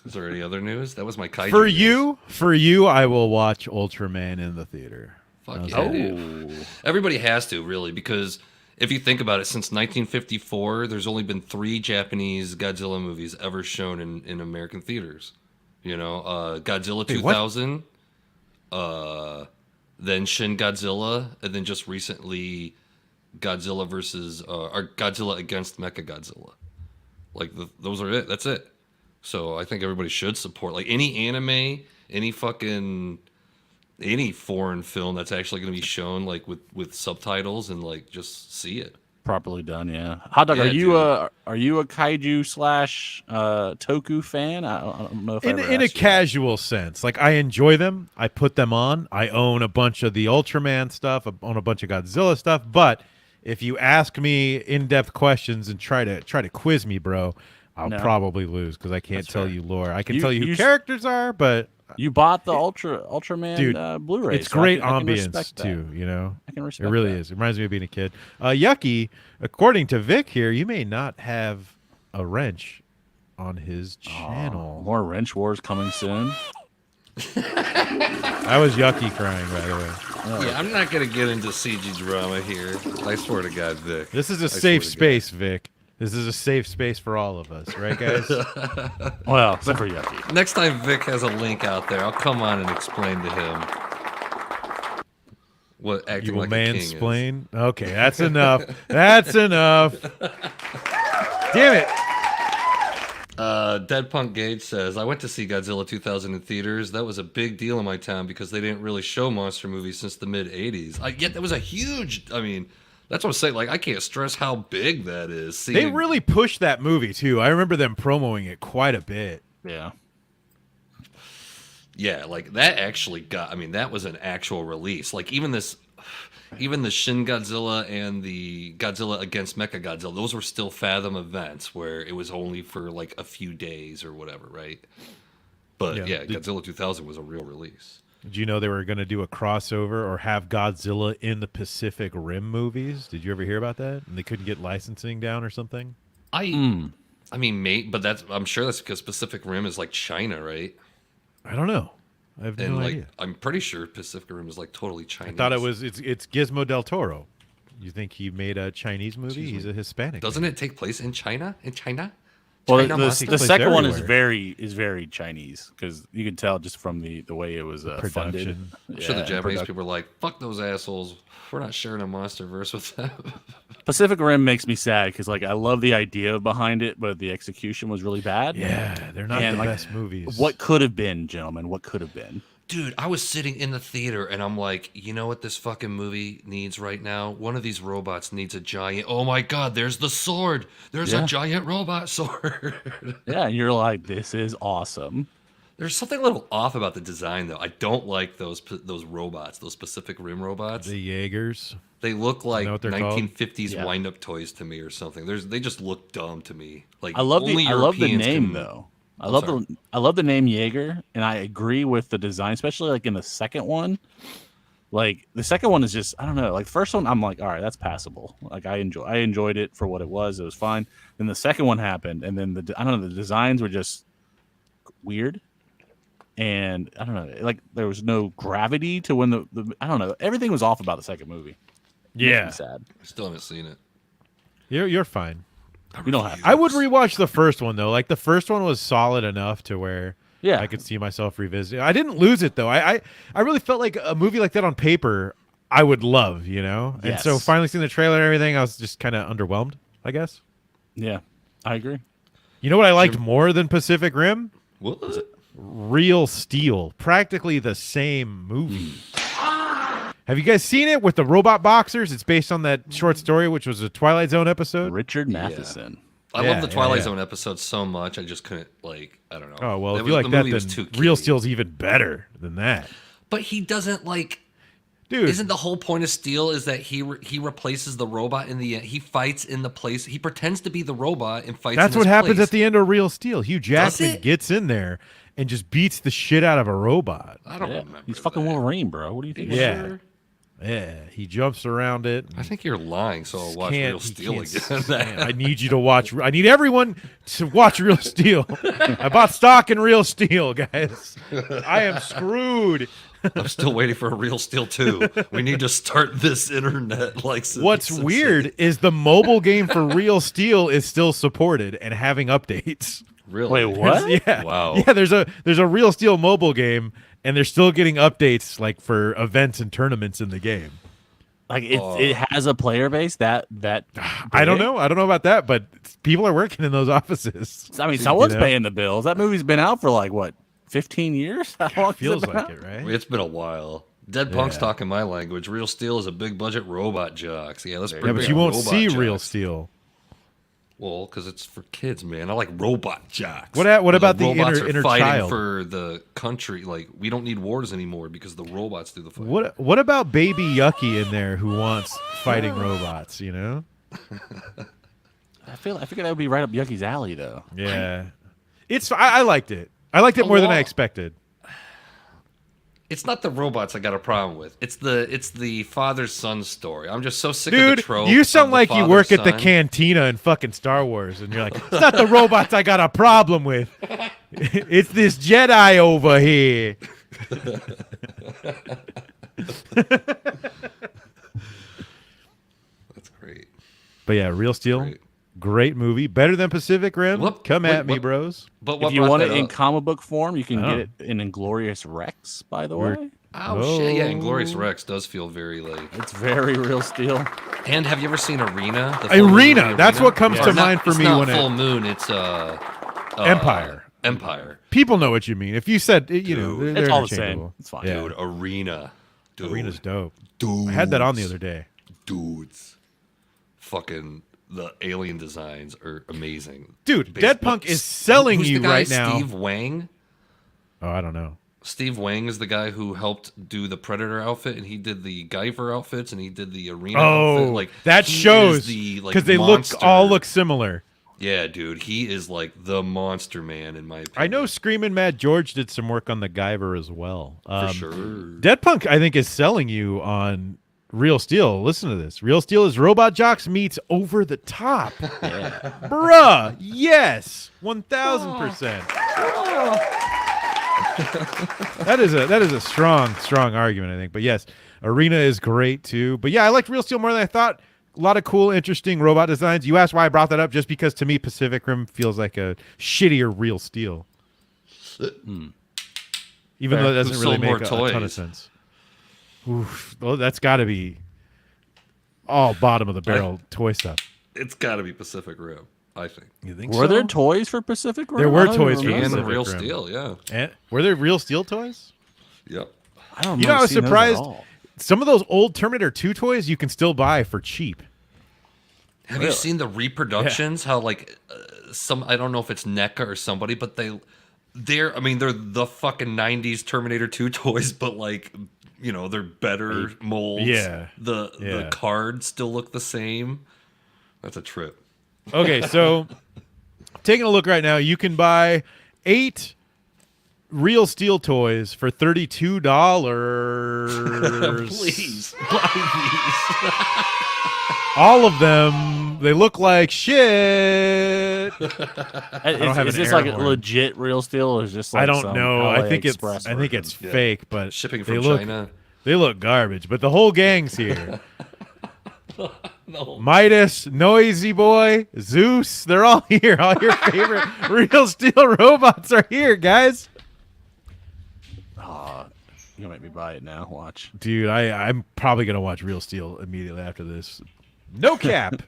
Is there any other news? That was my kaiju
For you, I will watch Ultraman in the theater.
Fuck yeah, dude.
Oh,
Everybody has to, really, because if you think about it, since 1954, there's only been 3 Japanese Godzilla movies ever shown in American theaters. You know, Godzilla 2000, then Shin Godzilla, and then just recently Godzilla versus or Godzilla against Mechagodzilla. Like those are it. That's it. So I think everybody should support like any anime, any foreign film that's actually going to be shown like with subtitles and like just see it.
properly done. Yeah. Hot dog.
Yeah,
Are you a kaiju slash toku fan? I don't know if I ever
In a
asked you that.
casual sense, like I enjoy them. I put them on. I own a bunch of the Ultraman stuff. I own a bunch of Godzilla stuff. But if you ask me in-depth questions and try to quiz me, bro, I'll
No.
probably lose because I can't
That's
tell
fair.
you lore. I can
You-
tell you who
you-
characters are, but
You bought the Ultraman
Dude,
Blu-ray.
it's
so I
great
can
ambience
respect that.
too. You know,
I can
it
respect
really
that.
is. It reminds me of being a kid. Yucky, according to Vic here, you may not have a wrench on his channel.
More wrench wars coming soon.
That was Yucky crying, by the way.
Yeah, I'm not gonna get into CG drama here. I swear to God, Vic.
This is a
swear
safe
to God.
space, Vic. This is a safe space for all of us, right, guys?
Well, except for Yucky.
Next time Vic has a link out there, I'll come on and explain to him what acting
You will
like a king is.
mansplain. Okay, that's enough. That's enough. Damn it.
Dead Punk Gage says, I went to see Godzilla 2000 in theaters. That was a big deal in my town because they didn't really show monster movies since the mid-'80s. Yet that was a huge, that's what I'm saying. Like, I can't stress how big that is.
They really pushed that movie, too. I remember them promoting it quite a bit.
Yeah.
Yeah, like, that actually that was an actual release. Like, even the Shin Godzilla and the Godzilla against Mechagodzilla, those were still Fathom events where it was only for, like, a few days or whatever, right? But, yeah, Godzilla 2000 was a real release.
Did you know they were going to do a crossover or have Godzilla in the Pacific Rim movies? Did you ever hear about that? And they couldn't get licensing down or something?
But I'm sure that's because Pacific Rim is like China, right?
I don't know. I have
And
no
like
idea.
I'm pretty sure Pacific Rim is like totally Chinese.
I thought it's Gizmo del Toro. You think he made a Chinese movie? He's a Hispanic.
Doesn't it take place in China? In China?
Well,
China monster?
the
place
second one
everywhere.
is very Chinese because you can tell just from the way it was funded.
production.
I'm sure the
Yeah,
Japanese
production.
people are like, "Fuck those assholes. We're not sharing a monster verse with them."
Pacific Rim makes me sad because like I love the idea behind it, but the execution was really bad.
Yeah, they're not
And,
the
like,
best movies.
What could have been, gentlemen? What could have been?
Dude, I was sitting in the theater and I'm like, you know what this fucking movie needs right now? One of these robots needs a giant. Oh my God, there's the sword. There's
Yeah.
a giant robot sword.
Yeah, and you're like, this is awesome.
There's something a little off about the design, though. I don't like those robots, those Pacific Rim robots.
The Jaegers.
They look like
what they're called?
1950s
Yeah.
wind-up toys to me, or something. They just look dumb to me. Like
I love
only
the
Europeans
name
can-
though. I
I'm
love
sorry.
the name Jaeger, and I agree with the design, especially like in the second one. Like the second one is just I don't know. Like the first one, I'm like, all right, that's passable. Like I enjoyed it for what it was. It was fine. Then the second one happened, and then I don't know. The designs were just weird, and I don't know. Like there was no gravity to when the I don't know. Everything was off about the second movie. Makes me sad.
I still haven't seen it.
You're fine.
We don't have.
I would rewatch the first one though. Like the first one was solid enough to where
Yeah.
I could see myself revisiting. I didn't lose it though. I really felt like a movie like that on paper I would love, you know? And so
Yes.
finally seeing the trailer and everything, I was just kind of underwhelmed, I guess.
Yeah, I agree.
You know what I liked more than Pacific Rim?
What was it?
Real Steel. Practically the same movie. Have you guys seen it with the robot boxers? It's based on that short story, which was a Twilight Zone episode.
Richard Matheson.
I
Yeah,
love the
yeah,
Twilight
yeah.
Zone episode so much. I just couldn't I don't know.
Oh, well,
It
if
was-
you like
the
that,
movie was too
then Real
kiddie.
Steel's even better than that.
But he doesn't
Dude,
Isn't the whole point of Steel is that he replaces the robot in the end? He fights in the place. He pretends to be the robot and fights.
that's
in
what
his
happens
place.
at the end of Real Steel. Hugh Jackman
it?
gets in there and just beats the shit out of a robot.
I don't
Yeah.
remember.
He's fucking
that.
Wolverine, bro. What do you think?
Yeah.
Sure?
Yeah, he jumps around it.
I think you're lying, so I'll watch
Can't-
Real
he
Steel
can't
again.
I need you to watch. I need everyone to watch Real Steel. I bought stock in Real Steel, guys. I am screwed.
I'm still waiting for a Real Steel 2. We need to start this internet like.
What's weird is the mobile game for Real Steel is still supported and having updates.
Really?
Wait, what?
Yeah.
Wow.
Yeah, there's a Real Steel mobile game, and they're still getting updates like for events and tournaments in the game.
Like it has a player base that
I don't
big?
know. I don't know about that, but people are working in those offices.
I mean, someone's
know?
paying the bills. That movie's been out for like what, 15 years? How long has
Feels
it been
like
out?
it, right?
It's been a while. Dead Punk's
Yeah.
talking my language. Real Steel is a big budget robot jocks. Yeah, let's bring
Yeah, but
back
you won't
robot
see
jocks.
Real Steel.
Well, because it's for kids, man. I like robot jocks.
What
Where
about the
robots
inner
are fighting
child?
for the country? Like, we don't need wars anymore because the robots do the fighting.
What about Baby Yucky in there who wants fighting robots? You know?
I figure that would be right up Yucky's alley, though.
Yeah, I liked it. I liked it more than I expected.
It's not the robots I got a problem with. It's the father-son story. I'm just so sick of the
Dude,
trope.
you sound
of the
like you work at the
father-son.
cantina in fucking Star Wars, and you're like, it's not the robots I got a problem with. It's this Jedi over here.
That's great.
But yeah, Real Steel,
Great.
great movie. Better than Pacific Rim.
What-
Come
wait,
at me,
what-
bros.
But what
If you
brought
want it
that
in
up?
comic book form, you can
Oh.
get it in Inglorious Rex, by the way.
Oh, shit! Yeah,
Oh.
Inglorious Rex does feel very like.
It's very Real Steel.
And have you ever seen Arena? The full moon
Arena. That's what comes
Or
to
not-
mind for
it's
me
not
when
full
it.
moon. It's
Empire.
Empire.
People know what you mean. If you said, you know,
Dude,
they're
It's all the same.
interchangeable.
It's fine.
Yeah.
Dude, Arena. Dude,
Arena's dope.
Dudes.
I had that on the other day.
Dudes. Fucking the alien designs are amazing.
Dude,
Based-
Dead Punk is selling
who's
you
the guy,
right now.
Steve Wang.
Oh, I don't know.
Steve Wang is the guy who helped do the Predator outfit, and he did the Guyver outfits, and he did the Arena outfit.
Oh,
Like
that
he
shows
is the, like,
because they
monster.
all look similar.
Yeah, dude, he is like the monster man in my opinion.
I know Screamin' Mad George did some work on the Guyver as well.
for sure.
Dead Punk, I think, is selling you on Real Steel. Listen to this. Real Steel is Robot Jocks meets Over the Top. Bruh, yes, 1,000%. That is a strong argument, I think. But yes, Arena is great too. But yeah, I liked Real Steel more than I thought. A lot of cool, interesting robot designs. You asked why I brought that up, just because to me Pacific Rim feels like a shittier Real Steel. Even though it doesn't
Who
really
sold more
make a ton of
toys?
sense. Oof. Well, that's got to be all bottom of the barrel toy stuff.
It's got to be Pacific Rim, I think.
You think
Were there toys for Pacific Rim?
There were
I don't
toys for
remember.
And
Pacific
Real
Rim.
Steel, yeah.
And were there Real Steel toys?
Yep.
I don't
You know, I
remember
was
seeing those at
surprised.
all.
Some of those old Terminator 2 toys you can still buy for cheap.
Have you seen the reproductions? How like some I don't know if it's NECA or somebody, but they're the fucking 90s Terminator 2 toys, but like they're better molds.
Yeah.
The
Yeah.
cards still look the same. That's a trip.
Okay, so taking a look right now, you can buy 8 Real Steel toys for $32.
Please buy these.
All of them, they look like shit.
Is
have an
this
air
like a
horn.
legit Real Steel, or is just like
I don't
some
know. I think it's
AliExpress version?
fake, but
Shipping
they
from
look
China.
they look garbage. But the whole gang's here.
No.
Midas, Noisy Boy, Zeus, they're all here. All your favorite Real Steel robots are here, guys.
You gonna make me buy it now? Watch.
Dude, I'm probably going to watch Real Steel immediately after this. No cap.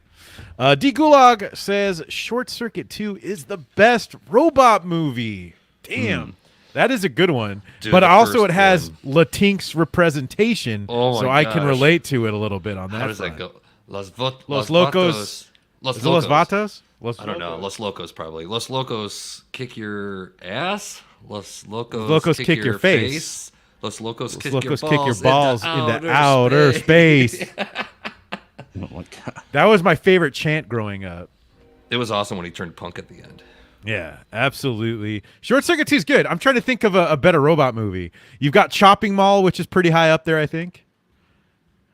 D. Gulag says Short Circuit 2 is the best robot movie. Damn. That is a good one.
Dude,
but
the
also
first
it has
one.
Latink's representation,
Oh my
so I can
gosh.
relate to it a little bit on that
How does
front.
that go? Los
Locos-
Vatos.
Is it Los Vatos?
I don't know. Los Locos probably. Los Locos kick your ass. Los Locos,
Locos kick your face.
Los Locos,
Los
kick,
Locos
your
kick your balls
into
into outer space.
Oh my god.
That was my favorite chant growing up.
It was awesome when he turned punk at the end.
Yeah, absolutely. Short Circuit 2 is good. I'm trying to think of a better robot movie. You've got Chopping Mall, which is pretty high up there, I think.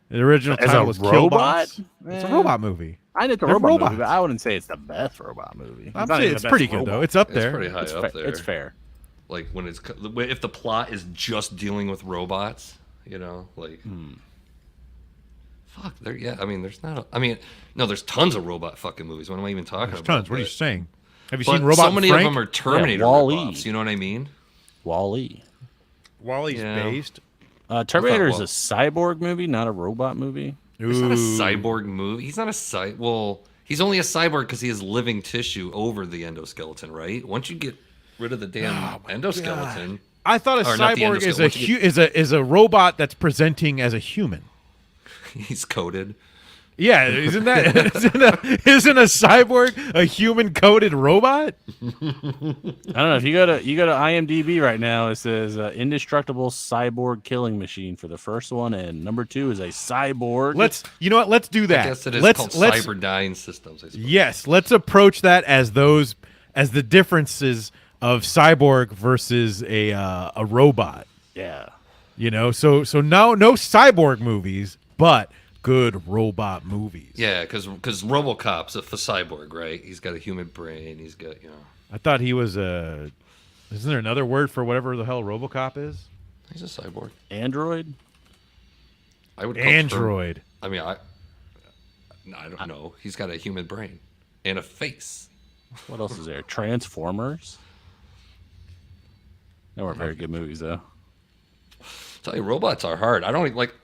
The original
As a
title was
robot?
Killbots. It's a
Eh.
robot movie.
I did the
They're
robot movie,
robots.
but I wouldn't say it's the best robot movie.
I'm saying it's pretty good though. It's up
It's
there.
pretty high up there.
It's fair.
Like when it's if the plot is just dealing with robots, you know, like fuck. There, yeah. I mean, there's not. No, there's tons of robot fucking movies. What am I even talking
There's
about?
tons. What are you saying? Have you
But
seen Robot
so many
Frank?
of them are Terminator
Wall-E.
robots. You know what I mean?
Wall-E.
Wall-E's
Yeah.
based.
Terminator is
Wall-
a cyborg movie, not a robot movie.
It's not a cyborg movie. He's not a Well, he's only a cyborg because he has living tissue over the endoskeleton, right? Once you get rid of the damn endoskeleton,
I thought a
Or not the
cyborg is
endoskeleton.
is a robot that's presenting as a human.
he's coded.
Yeah, isn't isn't a cyborg a human coded robot?
I don't know if you go to IMDb right now. It says indestructible cyborg killing machine for the first one, and number 2 is a cyborg.
Let's do that.
I guess it is
let's
called
let's
Cyberdyne Systems. I suppose.
yes, let's approach that as the differences of cyborg versus a robot.
Yeah.
You know, so now no cyborg movies, but good robot movies.
Yeah, because RoboCop's a cyborg, right? He's got a human brain. He's got
I thought he was a. Isn't there another word for whatever the hell RoboCop is?
he's a cyborg.
Android.
I would call
Android.
I don't know. He's got a human brain and a face.
What else is there? Transformers. They weren't very good movies though.
Tell you, robots are hard. I don't like.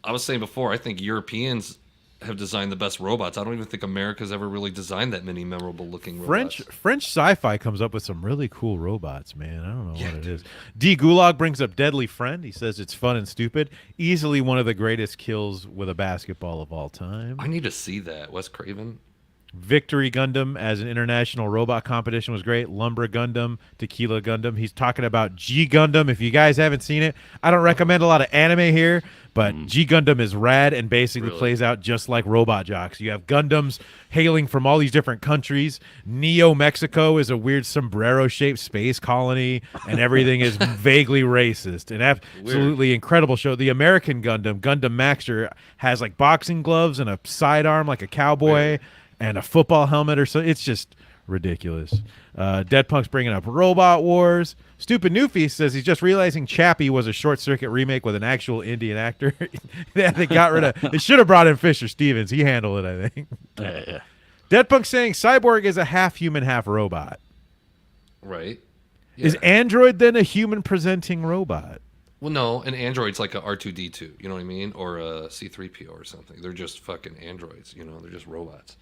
I was saying before. I think Europeans have designed the best robots. I don't even think America's ever really designed that many memorable looking robots.
French sci-fi comes up with some really cool robots, man. I don't know what it is. D Gulag brings up Deadly Friend. He says it's fun and stupid. Easily one of the greatest kills with a basketball of all time.
I need to see that. Wes Craven.
Victory Gundam as an international robot competition was great. Lumber Gundam, Tequila Gundam. He's talking about G Gundam. If you guys haven't seen it, I don't recommend a lot of anime here, but G Gundam is rad and basically plays out just like Robot Jocks. You have Gundams hailing from all these different countries. Neo Mexico is a weird sombrero-shaped space colony, and everything is vaguely racist. An absolutely incredible show. The American Gundam, Gundam Maxter, has like boxing gloves and a sidearm like a cowboy. And a football helmet or so. It's just ridiculous. Dead Punk's bringing up Robot Wars. Stupid Newfie says he's just realizing Chappie was a Short Circuit remake with an actual Indian actor. They got rid of. They should have brought in Fisher Stevens. He handled it, I think.
Yeah.
Dead Punk saying Cyborg is a half human, half robot.
Right.
Is Android then a human presenting robot?
Well, no, an android's like a R2D2. You know what I mean? Or a C3PO or something. They're just fucking androids. You know, they're just robots.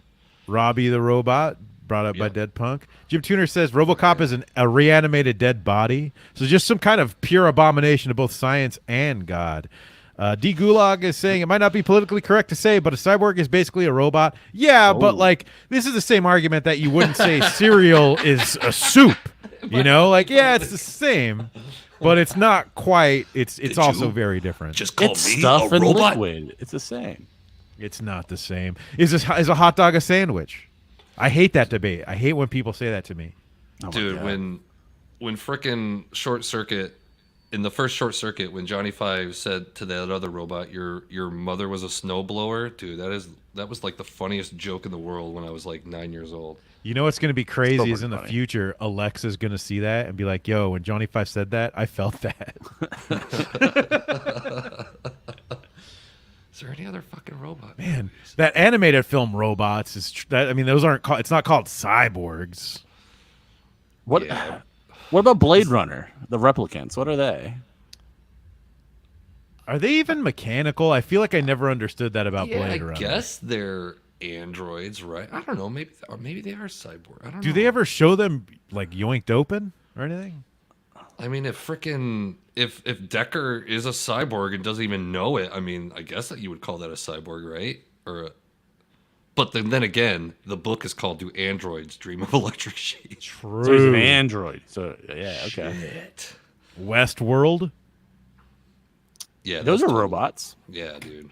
Robbie the Robot, brought up by Dead Punk. Jim Tuner says RoboCop is a reanimated dead body. So just some kind of pure abomination to both science and God. D Gulag is saying it might not be politically correct to say, but a cyborg is basically a robot. Yeah, but like this is the same argument that you wouldn't say cereal is a soup. You know, like it's the same, but it's not quite. It's also very different.
Just call
It's
me
stuff
a
and
robot.
liquid. It's the same.
It's not the same. Is a hot dog a sandwich? I hate that debate. I hate when people say that to me.
Oh my
Dude,
God.
when frickin' Short Circuit, in the first Short Circuit, when Johnny Five said to that other robot, your mother was a snowblower, dude, that was like the funniest joke in the world when I was like 9 years old.
You know what's going to be crazy
Still
is in the
pretty funny.
future, Alexa's going to see that and be like, yo, when Johnny Five said that, I felt that.
Is there any other fucking robot?
Man, that animated film Robots those aren't called, it's not called cyborgs.
What?
Yeah.
What about Blade Runner? The replicants. What are they?
Are they even mechanical? I feel like I never understood that about
Yeah,
Blade
I
Runner.
guess they're androids, right? I don't know. Maybe they are cyborg. I don't know.
Do they ever show them like yoinked open or anything?
I mean, if Decker is a cyborg and doesn't even know it, I mean, I guess that you would call that a cyborg, right? But then again, the book is called "Do Androids Dream of Electric Sheep?"
True.
So he's an android. So yeah, okay.
Shit.
Westworld.
Yeah,
Those
that's
are
totally-
robots.
Yeah, dude.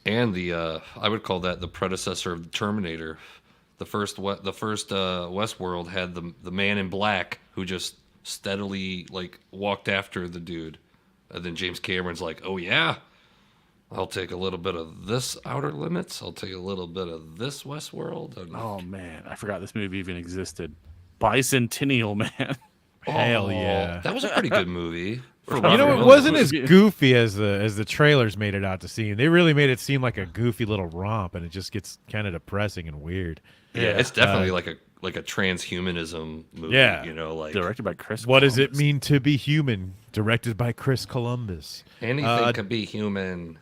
And I would call that the predecessor of Terminator. The first Westworld had the man in black who just steadily like walked after the dude, and then James Cameron's like, "Oh yeah, I'll take a little bit of this Outer Limits. I'll take a little bit of this Westworld. And
Oh man, I forgot this movie even existed. Bicentennial Man.
Hell yeah.
That was a pretty good movie. For
You know,
Robert
it wasn't
Williams.
as goofy as the trailers made it out to seem. They really made it seem like a goofy little romp, and it just gets kind of depressing and weird.
Yeah, it's definitely like a transhumanism movie.
Yeah.
You know, like
Directed by Chris.
What does it
Columbus.
mean to be human? Directed by Chris Columbus.
anything could be human.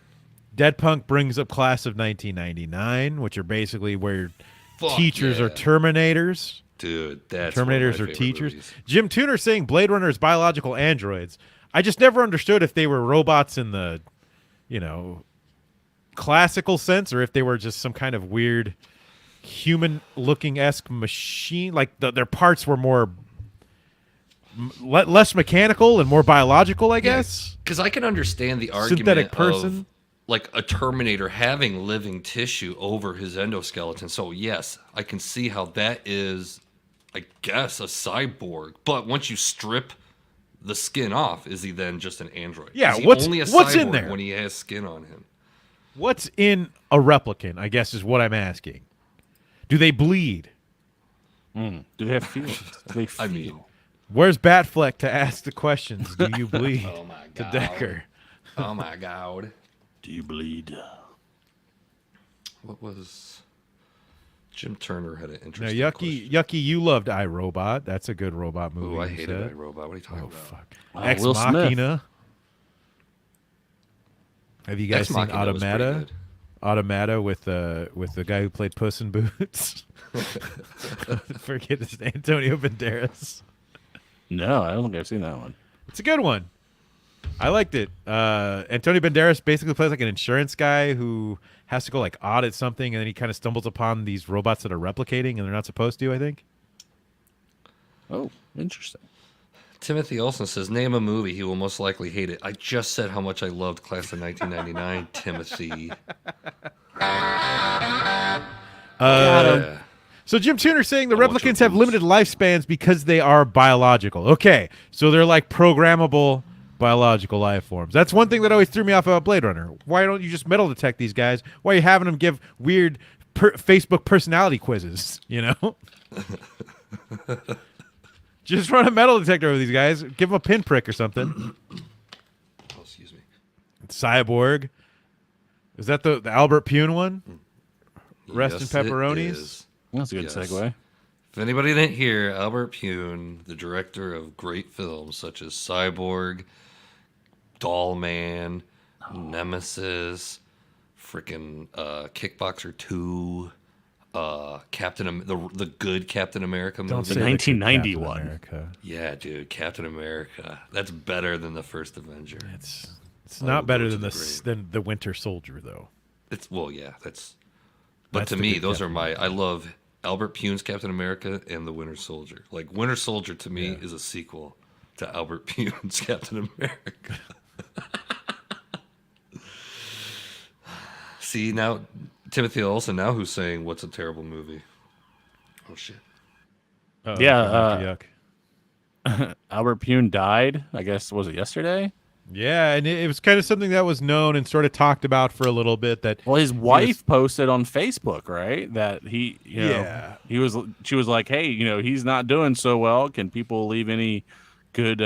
Dead Punk brings up Class of 1999, which are basically where
Fuck
teachers
yeah.
are Terminators.
Dude, that's one of my
Terminators are
favorite
teachers.
movies.
Jim Tooner saying Blade Runner is biological androids. I just never understood if they were robots in the, classical sense, or if they were just some kind of weird human-looking-esque machine. Like their parts were more less mechanical and more biological, I guess.
Because I can understand the argument
Synthetic person.
of like a Terminator having living tissue over his endoskeleton. So yes, I can see how that is, I guess, a cyborg. But once you strip the skin off, is he then just an android?
Yeah,
Is he
what's-
only a
what's in
cyborg
there?
when he has skin on him?
What's in a replicant, I guess, is what I'm asking. Do they bleed?
Do they have feelings? Do they feel?
I mean,
Where's Batfleck to ask the questions? Do you bleed?
oh my
To
god.
Decker.
Oh my god.
Do you bleed?
What was Jim Turner had an
Now,
interesting
Yucky, you loved iRobot. That's a good robot movie.
Ooh, I
you
hated
said.
iRobot. What are you talking
Oh,
about?
fuck.
Wow,
Ex
Will Smith.
Machina. Have you guys
Ex
seen
Machina was pretty
Automata?
good.
Automata with the guy who played Puss in Boots. Forget his name, Antonio Banderas.
No, I don't think I've seen that one.
It's a good one. I liked it. Antonio Banderas basically plays like an insurance guy who has to go like audit something, and then he kind of stumbles upon these robots that are replicating, and they're not supposed to, I think.
Oh, interesting.
Timothy Olsen says, name a movie. He will most likely hate it. I just said how much I loved Class of 1999, Timothy. Yeah.
So Jim Tooner saying the
I want
replicants
your
have
boots.
limited lifespans because they are biological. Okay, so they're like programmable biological life forms. That's one thing that always threw me off about Blade Runner. Why don't you just metal detect these guys? Why are you having them give weird Facebook personality quizzes? Just run a metal detector over these guys. Give them a pinprick or something.
Oh, excuse me.
Cyborg. Is that the Albert Pune one? Rest in
Yes, it
pepperonis?
is.
That's a good
Yes.
segue.
If anybody didn't hear, Albert Pune, the director of great films such as Cyborg, Doll Man, Nemesis, freaking Kickboxer 2, the good Captain America movie.
Don't say
The
the
1990
Captain
one.
America.
Yeah, dude, Captain America. That's better than the first Avenger.
It's
I
not
will
better
go
than
to the grave.
than the Winter Soldier though.
It's well, yeah, that's. But
That's
to
the
me,
good
those are
Captain
my. I love Albert Pune's Captain America and the Winter Soldier. Like Winter Soldier to me is a sequel to Albert Pune's Captain America. See now, Timothy Olsen now who's saying what's a terrible movie? Oh shit!
Uh-oh,
Yeah,
yuck.
Albert Pune died. I guess was it yesterday?
Yeah, and it was kind of something that was known and sort of talked about for a little bit. That
Well, his wife posted on Facebook, right? That he,
Yeah.
she was like, hey, he's not doing so well. Can people leave any good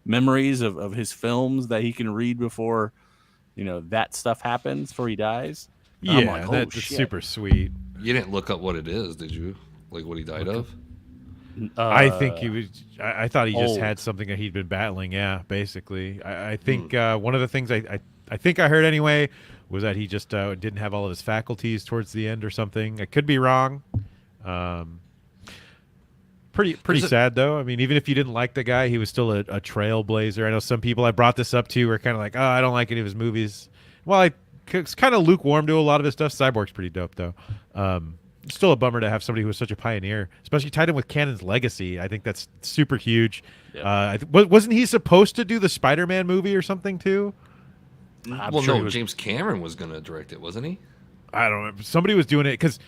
memories of his films that he can read before, that stuff happens before he dies? And I'm
yeah,
like, oh,
that's
shit.
super sweet.
You didn't look up what it is, did you? Like what he died of?
I think he was. I thought he just
old.
had something that he'd been battling. Yeah, basically. I think one of the things I think I heard anyway was that he just didn't have all of his faculties towards the end or something. I could be wrong. Pretty
There's a-
sad though. I mean, even if you didn't like the guy, he was still a trailblazer. I know some people I brought this up to were kind of like, oh, I don't like any of his movies. Well, it's kind of lukewarm to a lot of his stuff. Cyborg's pretty dope though. Still a bummer to have somebody who was such a pioneer, especially tied in with Canon's legacy. I think that's super huge. Wasn't he supposed to do the Spider-Man movie or something too?
I'm
Well,
sure
no,
he was-
James Cameron was going to direct it, wasn't he?
I don't know. Somebody was doing it because,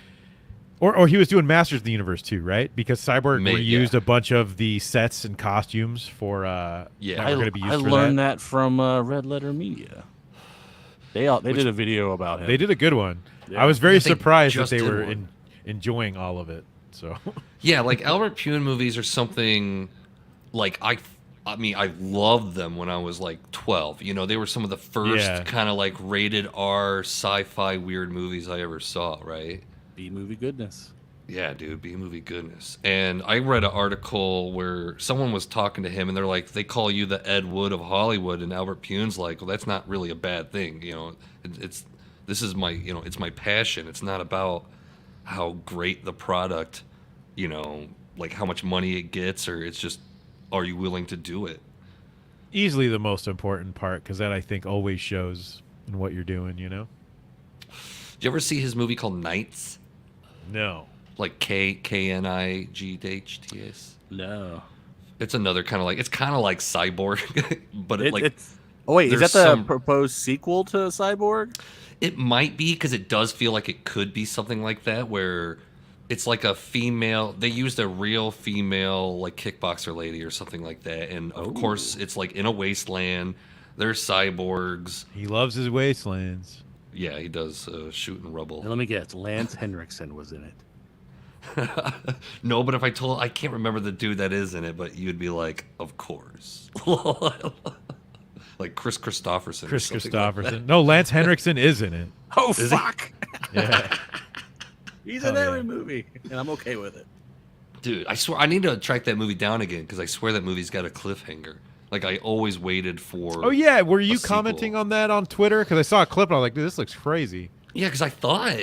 or he was doing Masters of the Universe too, right? Because Cyborg reused
yeah.
a bunch of the sets and costumes for
Yeah.
that were going to be used
I
for
learned
that.
that from Red Letter Media. They did a video about him.
They did a good one.
Yeah.
I was very
Yeah, they
surprised that
just
they
did
were
one.
enjoying all of it. So
Yeah, like Albert Pune movies are something like I mean, I loved them when I was like 12. You know, they were some of the first
Yeah.
kind of like rated R sci-fi weird movies I ever saw, right?
B movie goodness.
Yeah, dude, B movie goodness. And I read an article where someone was talking to him and they're like, they call you the Ed Wood of Hollywood, and Albert Pune's like, well, that's not really a bad thing. You know, this is my, you know, it's my passion. It's not about how great the product, you know, like how much money it gets, or it's just, are you willing to do it?
easily the most important part, because that I think always shows in what you're doing. You know.
Did you ever see his movie called Knights?
No.
Like Knights?
No.
It's another kind of like, it's kind of like Cyborg, but
It's. Oh wait, is that
there's
the
some-
proposed sequel to Cyborg?
It might be, because it does feel like it could be something like that, where it's like a female. They used a real female like kickboxer lady or something like that, and of course it's like in a wasteland. There's cyborgs.
He loves his wastelands.
Yeah, he does shoot and
And
rubble.
let me guess, Lance Henriksen was in it.
No, but if I can't remember the dude that is in it, but you'd be like, of course. Like Chris Christopherson. or
Chris
something like
Christopherson. No, Lance Henriksen is in it.
Oh
Is he?
fuck!
Yeah.
He's
Oh,
in every
yeah.
movie, and I'm okay with it.
Dude, I swear I need to track that movie down again, because I swear that movie's got a cliffhanger. Like I always waited for.
Oh yeah, were you
sequel.
commenting on that on Twitter? Because I saw a clip and I was like, dude, this looks crazy.
Yeah, because I thought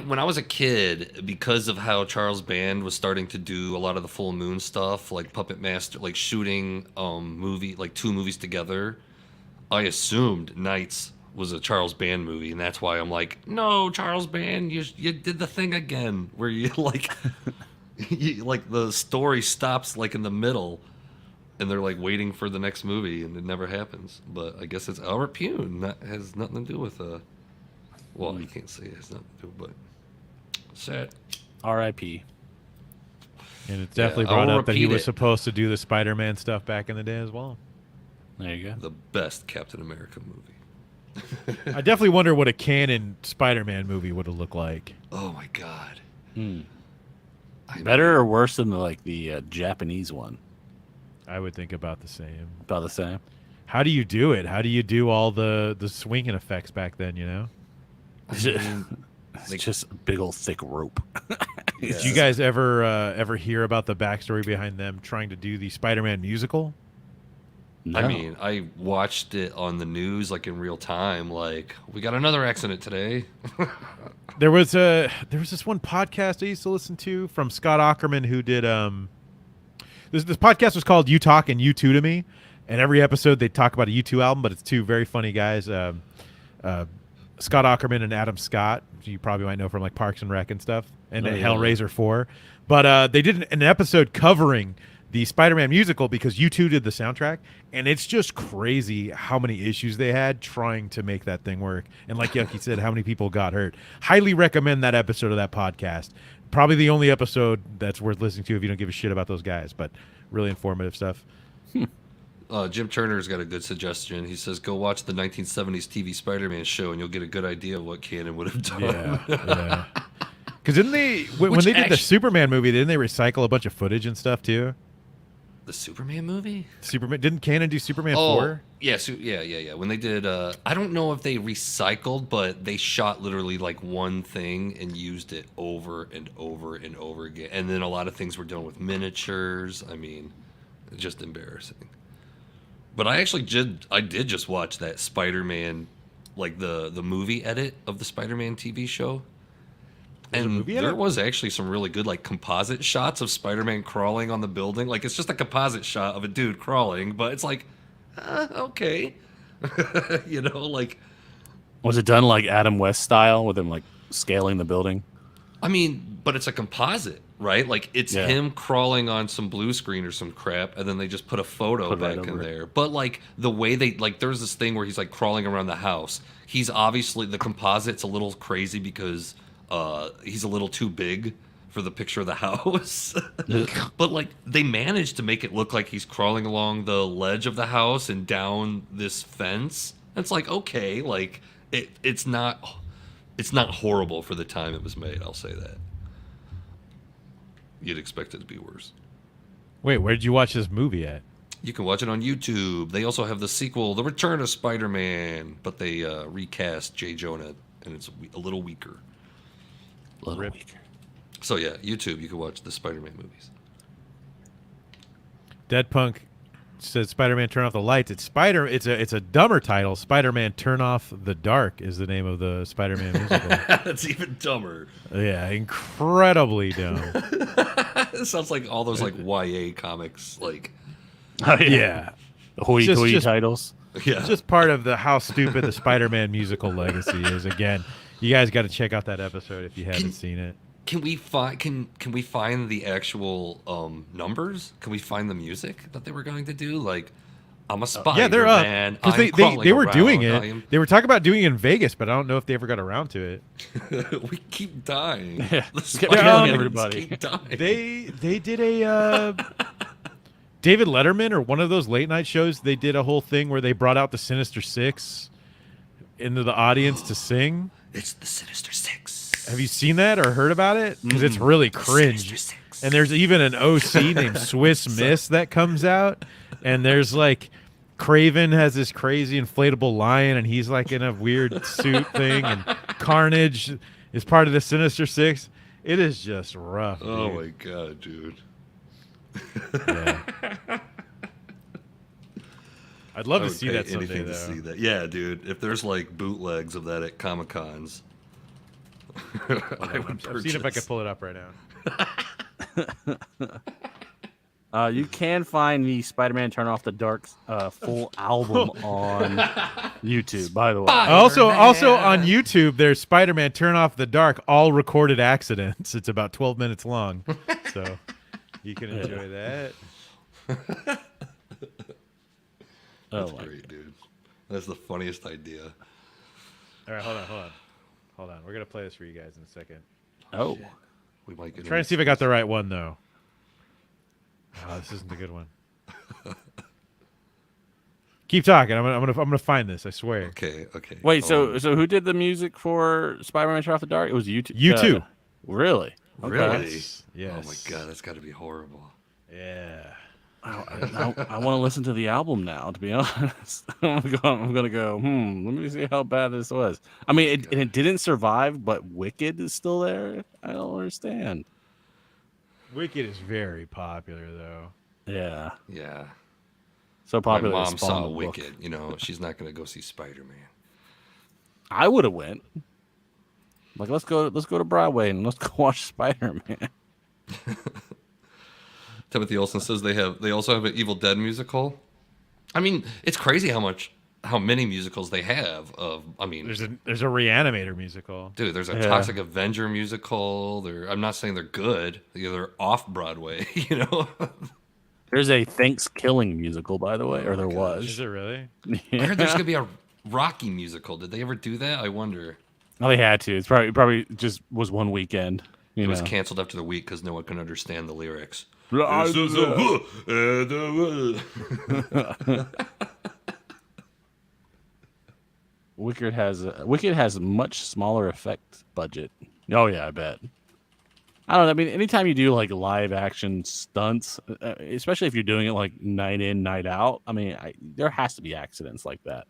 when I was a kid, because of how Charles Band was starting to do a lot of the Full Moon stuff, like Puppet Master, like shooting two movies together, I assumed Knights was a Charles Band movie, and that's why I'm like, no, Charles Band, you did the thing again, where you like, like the story stops like in the middle, and they're like waiting for the next movie, and it never happens. But I guess it's Albert Pune. That has nothing to do with well, you can't say it has nothing to do, but sad.
R.I.P.
And it's definitely
I'll
brought up that he
repeat
was
it.
supposed to do the Spider-Man stuff back in the day as well.
There you go.
The best Captain America movie.
I definitely wonder what a canon Spider-Man movie would have looked like.
Oh my god. I
Better or worse than the Japanese one?
I would think about the same.
About the same.
How do you do it? How do you do all the swinging effects back then, you know?
It's just a big old thick rope.
Did you guys ever hear about the backstory behind them trying to do the Spider-Man musical?
No.
I mean, I watched it on the news like in real time. Like, we got another accident today.
There was this one podcast I used to listen to from Scott Ackerman who did this podcast was called You Talk and You Two to Me, and every episode they talk about a U2 album, but it's two very funny guys, Scott Ackerman and Adam Scott, you probably might know from like Parks and Rec and stuff, and
Oh, yeah.
Hellraiser 4. But they did an episode covering the Spider-Man musical because U2 did the soundtrack, and it's just crazy how many issues they had trying to make that thing work. And like Yucky said, how many people got hurt. Highly recommend that episode of that podcast. Probably the only episode that's worth listening to if you don't give a shit about those guys, but really informative stuff.
Jim Turner's got a good suggestion. He says, go watch the 1970s TV Spider-Man show, and you'll get a good idea of what Cannon would have done.
Yeah. Because didn't they, when
Which
they did the
actu-
Superman movie, didn't they recycle a bunch of footage and stuff too?
The Superman movie?
Superman didn't Canon do Superman 4?
yeah, yeah. When they did, I don't know if they recycled, but they shot literally like one thing and used it over and over and over again. And then a lot of things were done with miniatures. I mean, just embarrassing. But I actually did just watch that Spider-Man, like the movie edit of the Spider-Man TV show.
There's a
And
movie
there
edit?
was actually some really good like composite shots of Spider-Man crawling on the building. Like it's just a composite shot of a dude crawling, but it's like, okay, you know, like
Was it done like Adam West style with him like scaling the building?
I mean, but it's a composite, right? Like it's
Yeah.
him crawling on some blue screen or some crap, and then they just put a photo
Put right
back in
over it.
there. But like the way they like, there's this thing where he's like crawling around the house. He's obviously the composite's a little crazy because he's a little too big for the picture of the house. But like they managed to make it look like he's crawling along the ledge of the house and down this fence. It's like okay, like it's not horrible for the time it was made. I'll say that. You'd expect it to be worse.
Wait, where did you watch this movie at?
You can watch it on YouTube. They also have the sequel, The Return of Spider-Man, but they recast J. Jonah, and it's a little weaker.
A little weaker.
So yeah, YouTube. You can watch the Spider-Man movies.
Dead Punk says Spider-Man Turn Off the Lights. It's a dumber title. Spider-Man Turn Off the Dark is the name of the Spider-Man musical.
That's even dumber.
Yeah, incredibly dumb.
It sounds like all those like YA comics, like
Oh,
Yeah.
Hoity titles.
yeah.
It's just part of the how stupid the Spider-Man musical legacy is. Again, you guys got to check out that episode if you haven't seen it.
Can we find the actual numbers? Can we find the music that they were going to do? Like, I'm a Spider-Man.
Yeah, they're up because they were doing it. They were talking about doing it in Vegas, but I don't know if they ever got around to it.
We keep dying.
Yeah,
Let's
keep
keep
killing
dying.
everybody.
Keep dying.
They did a David Letterman or one of those late night shows. They did a whole thing where they brought out the Sinister Six into the audience to sing.
It's the Sinister Six.
Have you seen that or heard about it? Because it's really cringe.
Sinister Six.
And there's even an OC named Swiss Miss that comes out. And there's like Craven has this crazy inflatable lion, and he's like in a weird suit thing. And Carnage is part of the Sinister Six. It is just rough.
Oh
dude.
my god, dude.
Yeah. I'd love
I
to
would
see
pay
that someday,
anything
though.
to see that. Yeah, dude. If there's like bootlegs of that at Comic Cons, I would
I'm seeing if I
purchase.
can pull it up right now.
You can find the Spider-Man Turn Off the Dark full album on YouTube, by the way.
Also on YouTube, there's Spider-Man Turn Off the Dark, all recorded accidents. It's about 12 minutes long, so you can enjoy that.
That's great, dude. That's the funniest idea.
All right, hold on. We're gonna play this for you guys in a second.
Oh.
We might get.
Trying to see if I got the right one though. Oh, this isn't a good one. Keep talking. I'm gonna find this. I swear.
Okay.
Wait, so who did the music for Spider-Man Turn Off the Dark? It was YouTube.
U2.
Really? Okay.
Really?
Yes.
Oh my god, that's got to be horrible.
Yeah.
I want to listen to the album now, to be honest. I'm gonna go, let me see how bad this was. I mean, it didn't survive, but Wicked is still there. I don't understand.
Wicked is very popular though.
Yeah.
Yeah.
So
My
popular.
mom
it spawned
saw
a book.
Wicked. You know, she's not going to go see Spider-Man.
I would have went. Like, let's go to Broadway and let's go watch Spider-Man.
Timothy Olsen says they also have an Evil Dead musical. I mean, it's crazy how many musicals they have.
There's a Reanimator musical.
Dude, there's a
Yeah.
Toxic Avenger musical. I'm not saying they're good. They're off Broadway. You know.
There's a Thanksgiving musical, by the way, or there
Is
was.
it really?
I heard there's gonna be a Rocky musical. Did they ever do that? I wonder.
Oh, they had to. It's probably just was one weekend.
It was
know.
canceled after the week because no one can understand the lyrics.
Wicked has a much smaller effect budget. Oh yeah, I bet. I don't know. I mean, anytime you do like live action stunts, especially if you're doing it like night in, night out, I mean, there has to be accidents like that.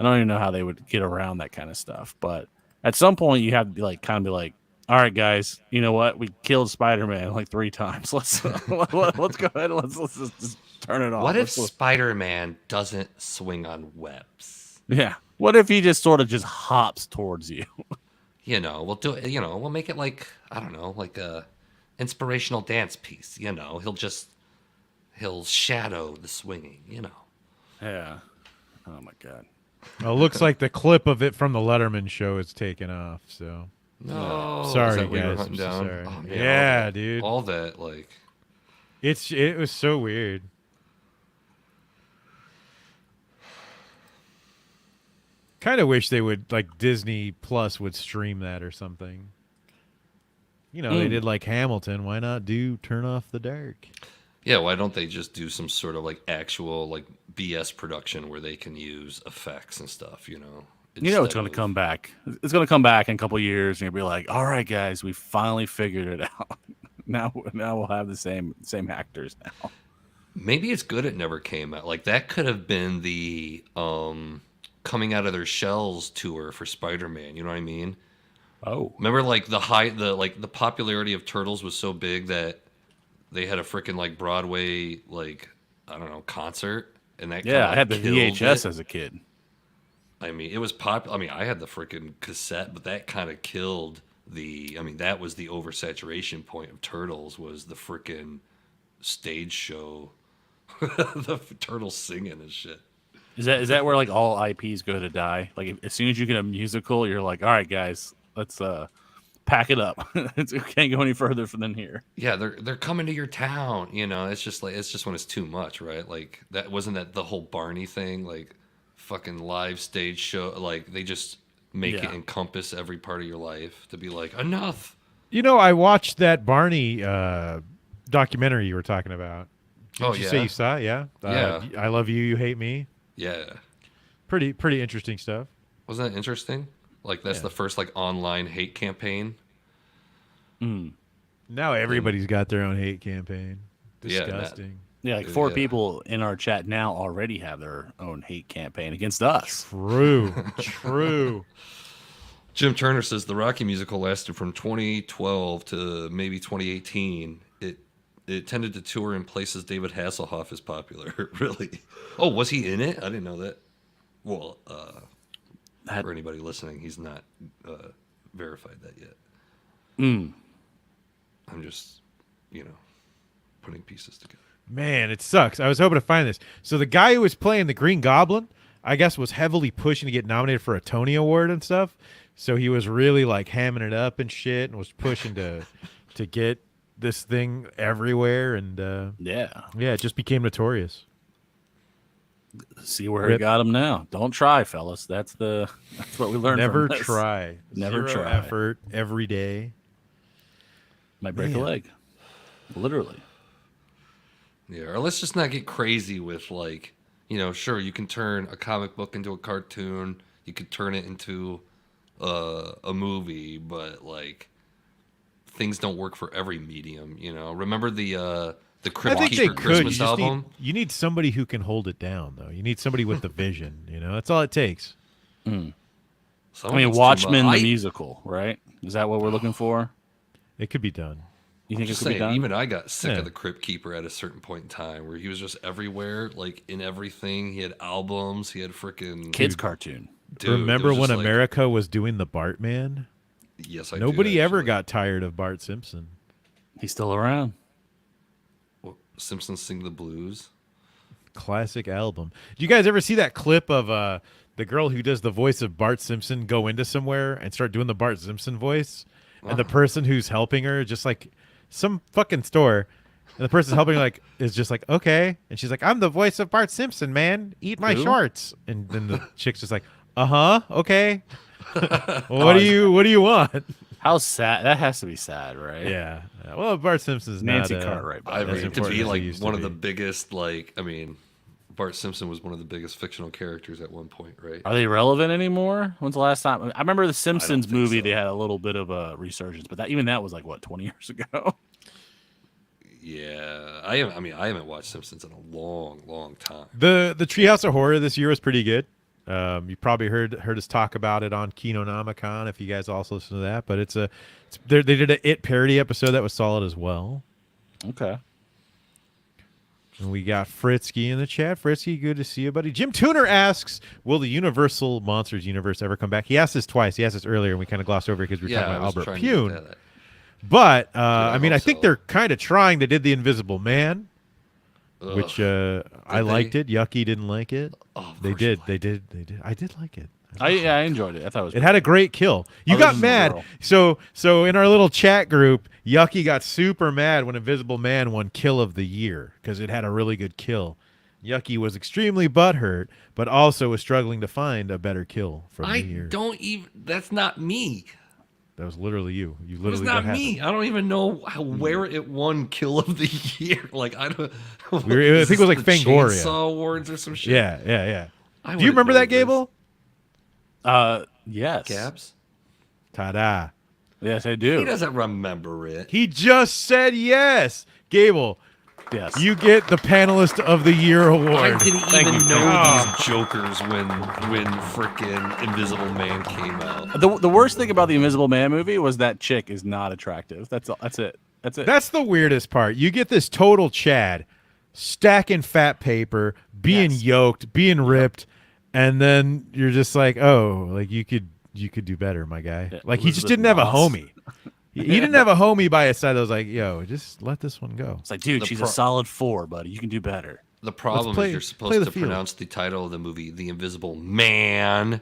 I don't even know how they would get around that kind of stuff, but at some point you have to be like, kind of be like, all right, guys, you know what? We killed Spider-Man like 3 times. Let's go ahead. Let's just turn it off.
What if
Let's-
Spider-Man doesn't swing on webs?
Yeah. What if he just sort of just hops towards you?
You know, we'll do it. You know, we'll make it like, I don't know, like a inspirational dance piece. You know, he'll shadow the swinging. You know.
Yeah. Oh my god.
Well, it looks like the clip of it from the Letterman show is taken off. So
No,
sorry,
is that what you were
guys.
hunting
I'm so
down?
sorry.
Oh, man,
Yeah, dude.
All that, like,
it was so weird. Kind of wish they would, like, Disney Plus would stream that or something. You know, they did like Hamilton. Why not do Turn Off the Dark?
yeah. Why don't they just do some sort of like actual like BS production where they can use effects and stuff? You know,
You know it's
instead
going to
of-
come back. It's going to come back in a couple years, and you'll be like, "All right, guys, we finally figured it out. now we'll have the same actors now."
Maybe it's good it never came out. Like that could have been the coming out of their shells tour for Spider-Man. You know what I mean?
Oh,
Remember, like the popularity of Turtles was so big that they had a freaking like Broadway like I don't know concert, and that
yeah,
kinda,
I had the
killed
VHS
it.
as a kid.
I mean, it was popular. I mean, I had the freaking cassette, but that kind of killed the. I mean, that was the oversaturation point of Turtles was the freaking stage show, the Turtles singing and shit.
Is that where like all IPs go to die? Like as soon as you get a musical, you're like, "All right, guys, let's pack it up. We can't go any further than here."
Yeah, they're coming to your town. You know, it's just when it's too much, right? Like that wasn't that the whole Barney thing, like fucking live stage show. Like they just make it
Yeah.
encompass every part of your life to be like enough.
You know, I watched that Barney documentary you were talking about. Did
Oh,
you
yeah?
say you saw it? Yeah.
Yeah.
I Love You, You Hate Me.
Yeah,
Pretty interesting stuff.
wasn't that interesting? Like that's the first like online hate campaign.
Now everybody's got their own hate campaign.
Yeah, that-
Disgusting.
Yeah, like 4
Yeah.
people in our chat now already have their own hate campaign against us.
True. True.
Jim Turner says the Rocky musical lasted from 2012 to maybe 2018. It tended to tour in places David Hasselhoff is popular. Really? Oh, was he in it? I didn't know that. Well, for anybody listening, he's not verified that yet. I'm just, putting pieces together.
Man, it sucks. I was hoping to find this. So the guy who was playing the Green Goblin, I guess, was heavily pushing to get nominated for a Tony Award and stuff. So he was really like hamming it up and shit, and was pushing to get this thing everywhere. And
Yeah.
it just became notorious.
See where
Rip.
it got him now. Don't try, fellas. That's what we learned.
Never
from this.
try.
Never
Zero
try.
effort every day.
Might break a
Man.
leg. Literally.
Yeah, or let's just not get crazy with like, sure, you can turn a comic book into a cartoon, you could turn it into a movie, but like things don't work for every medium. Remember the Crypt
I think they
Keeper
could.
Christmas album?
You need somebody who can hold it down, though. You need somebody with the vision. That's all it takes.
Some
I
of
mean,
it's too
Watchmen,
much.
the musical, right? Is that what we're looking for?
It could be done.
You think it
Just
could be
saying,
done?
even I got sick
Yeah.
of the Crypt Keeper at a certain point in time where he was just everywhere, like in everything. He had albums, he had freaking
Kids cartoon.
Dude, it
Remember
was
when
just like-
America was doing the Bartman?
Yes, I
Nobody
do,
ever
actually.
got tired of Bart Simpson.
He's still around.
Well, Simpsons Sing the Blues.
Classic album. Do you guys ever see that clip of the girl who does the voice of Bart Simpson go into somewhere and start doing the Bart Simpson voice? And the person who's helping her, just like some fucking store, and the person helping her, like, is just like, okay. And she's like, I'm the voice of Bart Simpson, man. Eat my
Who?
shorts. And then the chick's just like, okay. Well, what do you want?
How sad. That has to be sad, right?
Yeah. Well, Bart Simpson's
Nancy
not
Cartwright.
I
by the way.
mean, to
important
be
as he
like
used to
one of the
be.
biggest, Bart Simpson was one of the biggest fictional characters at one point, right?
Are they relevant anymore? When's the last time? I remember the Simpsons
think
movie.
so.
They had a little bit of a resurgence, but even that was like what 20 years ago.
Yeah, I haven't watched Simpsons in a long, long time.
The Treehouse of Horror this year was pretty good. You probably heard us talk about it on Kinonomicon if you guys also listen to that. But they did a It parody episode that was solid as well.
Okay.
And we got Fritzky in the chat. Fritzky, good to see you, buddy. Jim Tuner asks, will the Universal Monsters universe ever come back? He asked this twice. He asked this earlier, and we kind of glossed over it because we were
Yeah,
talking
I
about
was
Albert
trying to get
Pune.
that.
But,
I
I mean, I
hope
think
so.
they're kind of trying. They did The Invisible Man,
Ugh.
which I liked
they?
it. Yucky didn't like it.
Oh, of
They
course you
did.
liked
They did. I did like it.
I enjoyed it. I thought it was.
It had a great kill. You
Other
got
than the
mad.
girl.
So in our little chat group, Yucky got super mad when Invisible Man won Kill of the Year because it had a really good kill. Yucky was extremely butthurt, but also was struggling to find a better kill from
I
the year.
don't even. That's not me.
That was literally you. You
It's
literally
not
that
me.
happened.
I don't even know where it won Kill of the Year. Like I don't.
I think it was like
the
Fangoria.
Chainsaw Awards or some shit.
Yeah.
I
Do you
wouldn't
remember
know
that,
this.
Gable?
Yes.
Gabs?
Ta-da.
Yes, I
He
do.
doesn't remember it.
He just said yes. Gable,
Yes.
you get the Panelist of the Year
I
award.
didn't
Thank
even
you.
know
Oh.
these jokers when frickin' Invisible Man came out.
The worst thing about the Invisible Man movie was that chick is not attractive. That's all. That's it. That's it.
That's the weirdest part. You get this total Chad stacking fat paper, being
Yes.
yoked, being ripped, and then you're just like, oh, like you could do better, my guy.
Yeah,
Like he just
Elizabeth
didn't have a
Moss.
homie. He didn't have a homie by his side that was like, yo, just let this one go.
It's like, dude,
The
she's
pro-
a solid 4, buddy. You can do better.
The problem
play-
is you're
play
supposed
the
to
field.
pronounce the title of the movie The Invisible Man.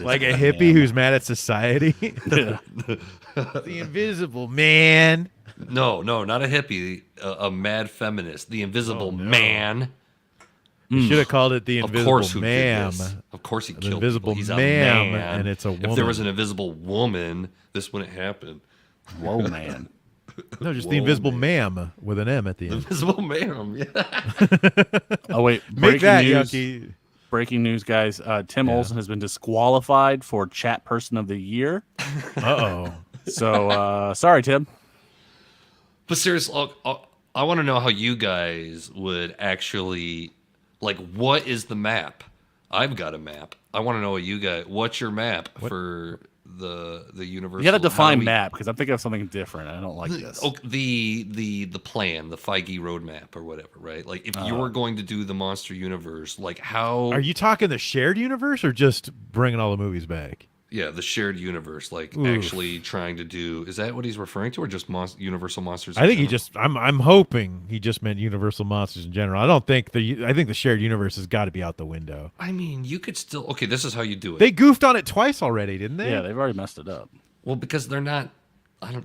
Like a hippie who's mad at society.
Yeah.
The Invisible Man.
No, not a hippie, a mad feminist. The Invisible
Oh, no.
Man.
You should have called it the
Of
Invisible
course, who
Ma'am.
did this? Of course, he
The
killed
Invisible
people. He's a
Ma'am,
man,
and it's a
If there was
woman.
an invisible woman, this wouldn't happen.
Whoa, man.
No, just the
Whoa,
Invisible
man.
Ma'am with an M at the end.
Invisible Ma'am. Yeah.
Oh, wait.
Make that
news.
yucky.
Breaking news, guys. Tim Olsen has been disqualified for Chat Person of the Year.
Uh-oh.
So, sorry, Tim.
But seriously, I want to know how you guys would actually, like, what is the map? I've got a map. I want to know what you guys. What's your map for the universe?
You got to define map because I'm thinking of something different. I don't like this.
The plan, the Feige roadmap or whatever, right? Like, if you're going to do the monster universe, like how?
Are you talking the shared universe or just bringing all the movies back?
Yeah, the shared universe, like
Oof.
actually trying to do. Is that what he's referring to, or just Universal Monsters?
I think
in
he
general?
just. I'm hoping he just meant Universal Monsters in general. I don't think I think the shared universe has got to be out the window.
I mean, you could still. Okay, this is how you do it.
They goofed on it twice already, didn't they?
Yeah, they've already messed it up.
Well, because they're not.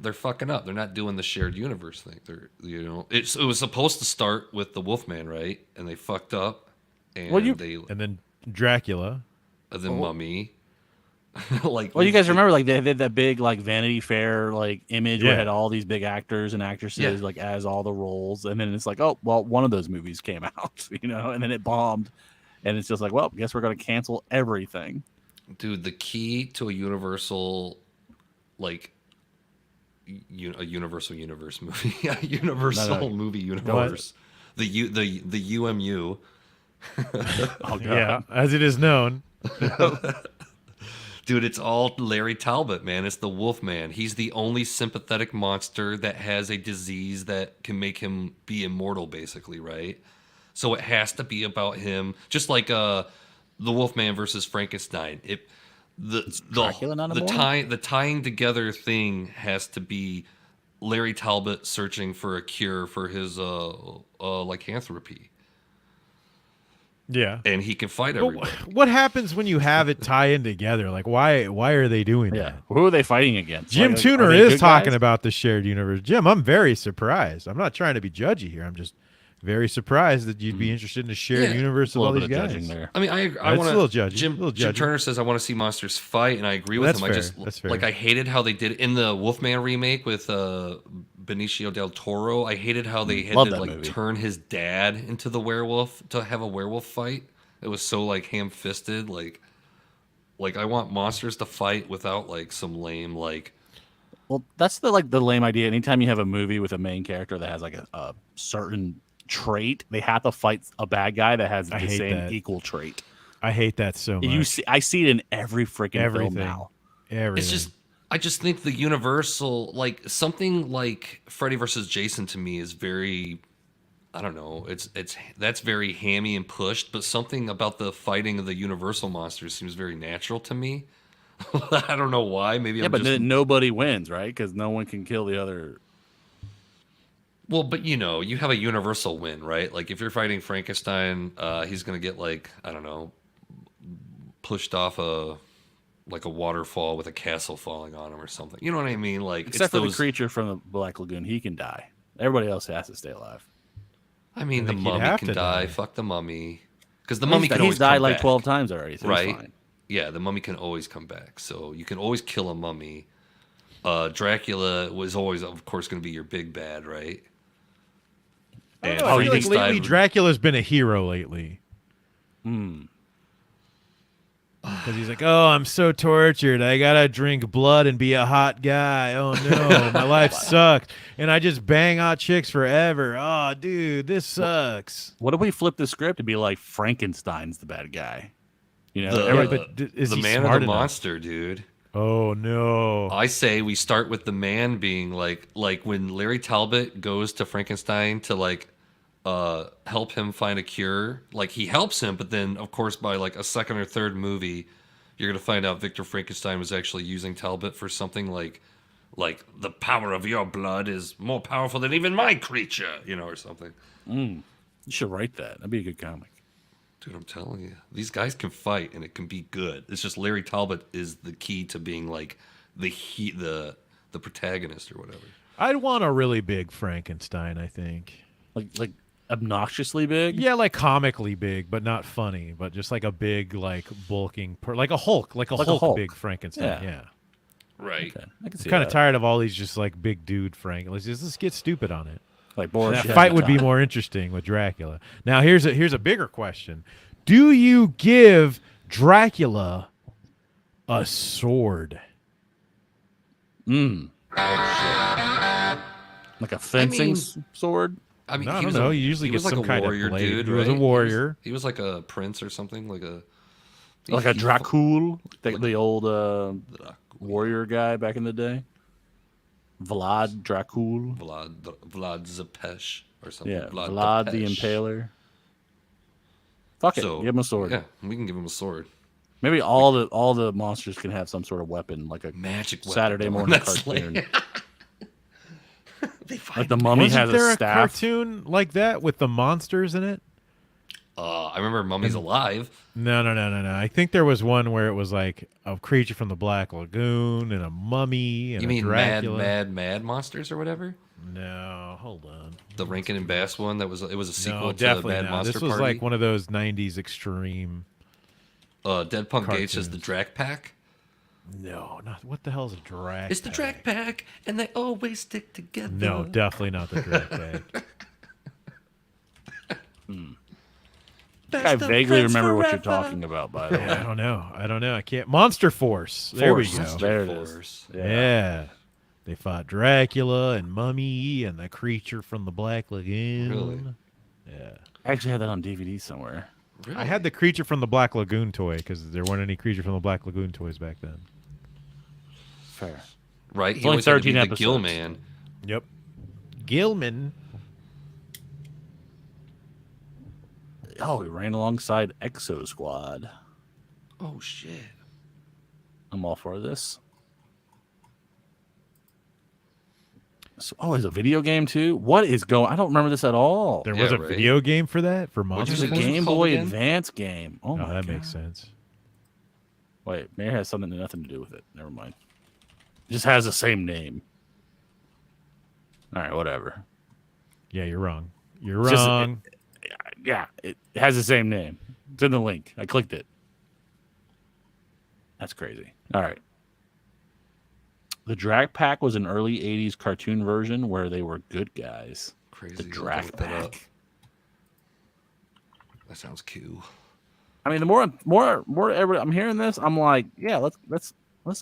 They're fucking up. They're not doing the shared universe thing. It was supposed to start with the Wolfman, right? And they fucked up. And
And then Dracula.
the Mummy. Like,
Well, you guys remember, like, they did that big, like, Vanity Fair, like, image where
Yeah.
it had all these big actors and actresses,
Yeah.
like, as all the roles. And then it's like, oh, well, one of those movies came out, and then it bombed. And it's just like, well, guess we're going to cancel everything.
dude, the key to a universal, like, a universal universe movie, a universal movie universe, the UMU.
Oh, God.
Yeah, as it is known.
Dude, it's all Larry Talbot, man. It's the Wolfman. He's the only sympathetic monster that has a disease that can make him be immortal, basically, right? So it has to be about him, just like the Wolfman versus Frankenstein.
Dracula not immortal?
The tying together thing has to be Larry Talbot searching for a cure for his lycanthropy,
Yeah.
and he can fight
But
everybody.
what happens when you have it tie in together? Like, why are they doing
Yeah.
that?
Who are they fighting against?
Jim
Like, are
Tuner
they
is
good
talking
guys?
about the shared universe. Jim, I'm very surprised. I'm not trying to be judgy here. I'm just very surprised that you'd be interested in a shared
Yeah.
universe
A
of all
little
these
bit of
guys.
judging there.
I mean, I
It's
want
a little judgy,
Jim,
little
Jim
judgy.
Turner says I want to see monsters fight, and I agree with
That's
him.
fair. That's fair.
Like, I hated how they did it in the Wolfman remake with Benicio del Toro. I hated how they had
Love
to
that
like
movie.
turn his dad into the werewolf to have a werewolf fight. It was so like ham-fisted. Like I want monsters to fight without like some lame like.
Well, that's the lame idea. Anytime you have a movie with a main character that has like a certain trait, they have to fight a bad guy that has the
hate
same
that.
equal trait.
I hate that so much.
I see it in every freaking film
Everything.
now.
Everything.
I just think the universal, like something like Freddy versus Jason to me is very, I don't know, that's very hammy and pushed, but something about the fighting of the universal monsters seems very natural to me. I don't know why. Maybe
Yeah,
I'm
but
just
then nobody wins, right? Because no one can kill the other.
well, but you have a universal win, right? Like if you're fighting Frankenstein, he's gonna get like I don't know, pushed off a waterfall with a castle falling on him or something. You know what I mean? Like
Except
it's
for
those,
the creature from the Black Lagoon, he can die. Everybody else has to stay alive.
I mean,
I
the
think he'd
mummy
have
can
to
die.
die.
Fuck the mummy, because the mummy
He's,
can
he's
always
died
come
like
back.
12 times already, so
Right.
he's fine.
Yeah, the mummy can always come back. So you can always kill a mummy. Dracula was always, of course, going to be your big bad, right?
I
And
don't know, I feel like lately,
Oh,
Frankenstein-
Frankenstein-
Dracula's been a hero lately.
Hmm.
Because he's like, oh, I'm so tortured. I gotta drink blood and be a hot guy. Oh no, my life sucks, and I just bang hot chicks forever. Oh, dude, this sucks.
What if we flip the script to be like Frankenstein's the bad guy? You know,
The,
but is
the
he
man or
smart
the
enough?
monster, dude.
Oh no.
I say we start with the man being like when Larry Talbot goes to Frankenstein to like help him find a cure. Like he helps him, but then of course by like a second or third movie, you're gonna find out Victor Frankenstein was actually using Talbot for something like the power of your blood is more powerful than even my creature, you know, or something.
you should write that. That'd be a good comic.
Dude, I'm telling you, these guys can fight and it can be good. It's just Larry Talbot is the key to being like the protagonist or whatever.
I'd want a really big Frankenstein, I think.
Like obnoxiously big.
Yeah, like comically big, but not funny, but just like a big, like bulking, like a Hulk, like a Hulk big Frankenstein. Yeah.
Right.
Okay, I can see
I'm kind of
that.
tired of all these just like big dude Frank. Let's just get stupid on it.
Like Boris.
That fight would be more interesting with Dracula. Now here's a bigger question: do you give Dracula a sword?
like a fencing sword.
I mean,
No, I
he
don't
was
know.
A,
You usually
he
get
was like
some
a
kind of
warrior
blade.
dude.
He was a
right?
warrior.
He was like a prince or something. Like a
Like a Dracul, the old warrior guy back in the day. Vlad Dracul.
Vlad Zepesh or something.
Yeah, Vlad the
Tepes.
Impaler. Fuck it,
So
give him a sword.
Yeah, we can give him a sword.
Maybe all the monsters can have some sort of weapon, like a
Magic weapon.
Saturday morning
That's
cartoon.
They find
Like the mummy
Wasn't
has
there
a
a
staff.
cartoon like that with the monsters in it?
I remember Mummy's Alive.
No. I think there was one where it was like a creature from the Black Lagoon and a mummy and
You
a
mean
Dracula.
Mad Monsters or whatever?
No, hold on.
The Rankin and Bass one that was a sequel
No,
to
definitely
Mad
not.
Monster
This was
Party.
like one of those '90s extreme.
Dead Punk Gates is the
cartoons.
Drac Pack.
No, not what the hell's a Drac?
It's the
Pack?
Drac Pack, and they always stick together.
No, definitely not the Drac Pack.
I vaguely remember what you're talking about, by the way.
I don't know. I can't. Monster Force. There we go.
There it is.
Force.
Yeah. They fought Dracula and Mummy and the creature from the Black Lagoon.
Really?
Yeah.
I actually had that on DVD somewhere.
Really?
I had the creature from the Black Lagoon toy because there weren't any creature from the Black Lagoon toys back then.
Fair.
right.
It's
He
only
always had to be
13
the
episodes.
Gill Man.
Yep. Gilman.
Oh, he ran alongside Exo Squad.
Oh shit.
I'm all for this. So, it's a video game too. What is going? I don't remember this at all.
There
Yeah,
was a
right.
video game for that for
What'd you
There's
Monster
a
say?
Force?
Game
called
Boy
again?
Advance game. Oh my
that
god.
makes sense.
Wait, maybe it has something nothing to do with it. Never mind. It just has the same name. All right, whatever.
Yeah, you're wrong. You're
It's just-
wrong.
Yeah, it has the same name. It's in the link. I clicked it. That's crazy. All right. The Drac Pack was an early 80s cartoon version where they were good guys.
Crazy.
The
I'll
Drac
look that up.
Pack.
That sounds cool.
I mean, the more ever I'm hearing this, I'm like, yeah, let's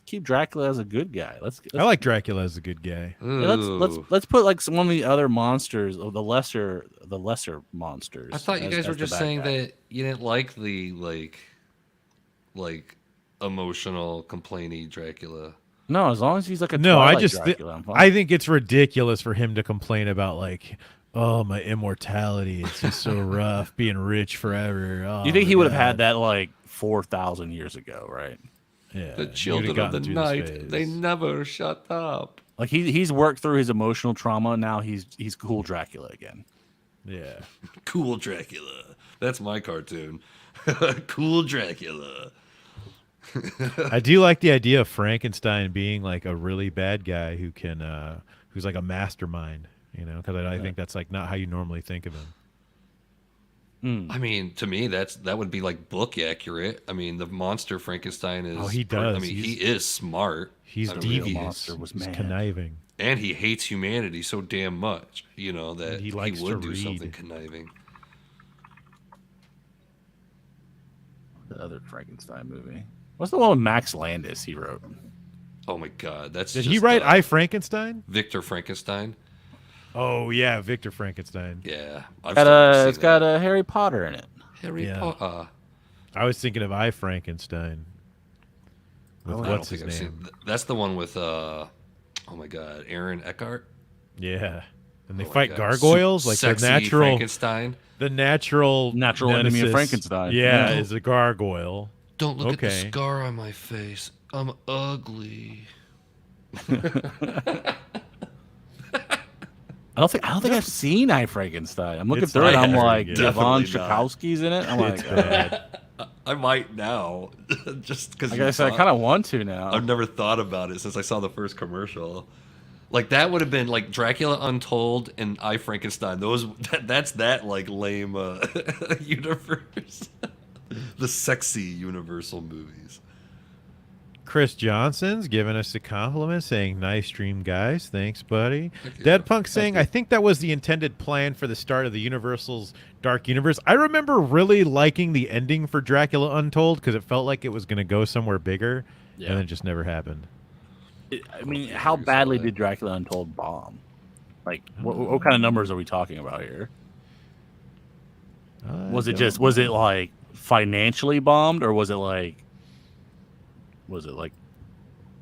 keep Dracula as a good guy. Let's
I like Dracula as a good guy.
yeah,
Ooh.
let's put like one of the other monsters, or the lesser monsters.
I thought you
as-
guys were
as the
just
bad
saying
guy.
that you didn't like the like emotional, complainy Dracula.
No, as long as he's like a
No, I
Twilight
just
Dracula, I'm fine.
I think it's ridiculous for him to complain about like, oh, my immortality. It's just so rough being rich forever. Oh,
you think he
my
would have
God.
had that like 4,000 years ago, right?
Yeah,
The
he
children
would've
of the
gotten through this
night,
phase.
they never shut up.
Like he's worked through his emotional trauma. Now he's cool Dracula again.
Yeah.
Cool Dracula. That's my cartoon. Cool Dracula.
I do like the idea of Frankenstein being like a really bad guy who can, who's like a mastermind, you know, because I think that's like not how you normally think of him.
I mean, to me, that would be like book accurate. I mean, the monster Frankenstein is.
Oh, he
I
does.
mean, he
He's-
is smart.
He's
I mean,
devious.
he is.
monster was
He's
mad.
conniving.
And he hates humanity so damn much, you know, that
And he
he
likes
would
to
do
read.
something conniving.
The other Frankenstein movie. What's the one with Max Landis he wrote?
Oh my God, that's
Did
just,
he write I, Frankenstein?
Victor Frankenstein?
Oh, yeah, Victor Frankenstein.
Yeah,
It's got a Harry Potter in it.
Harry
Yeah.
Potter.
I was thinking of I, Frankenstein. With
I don't
what's
think
his
I've
name?
seen. That's the one with oh my God, Aaron Eckhart.
Yeah. And they
Oh my
fight
God.
gargoyles, like the
Sexy
natural
Frankenstein.
natural
Natural enemy of
nemesis,
Frankenstein.
Yeah,
Yeah.
is a gargoyle.
Don't look at the
Okay.
scar on my face. I'm ugly.
I don't think I've seen I Frankenstein. I'm looking
It's
through it. I'm
very
like,
good.
Yvonne
Definitely not.
Chakowski's in it. I'm
It's
like,
bad.
I might now, just because.
I guess I kind of want to now.
I've never thought about it since I saw the first commercial. Like that would have been like Dracula Untold and I Frankenstein. That's that like lame universe. The sexy Universal movies.
Chris Johnson's giving us a compliment, saying, "Nice stream, guys. Thanks, buddy."
Thank you.
Dead Punk saying, "I think that was the intended plan for the start of the Universal's Dark Universe." I remember really liking the ending for Dracula Untold because it felt like it was going to go somewhere bigger,
Yeah.
and then it just never happened.
I mean, how badly did Dracula Untold bomb? Like, what kind of numbers are we talking about here? Was it like financially bombed, or was it like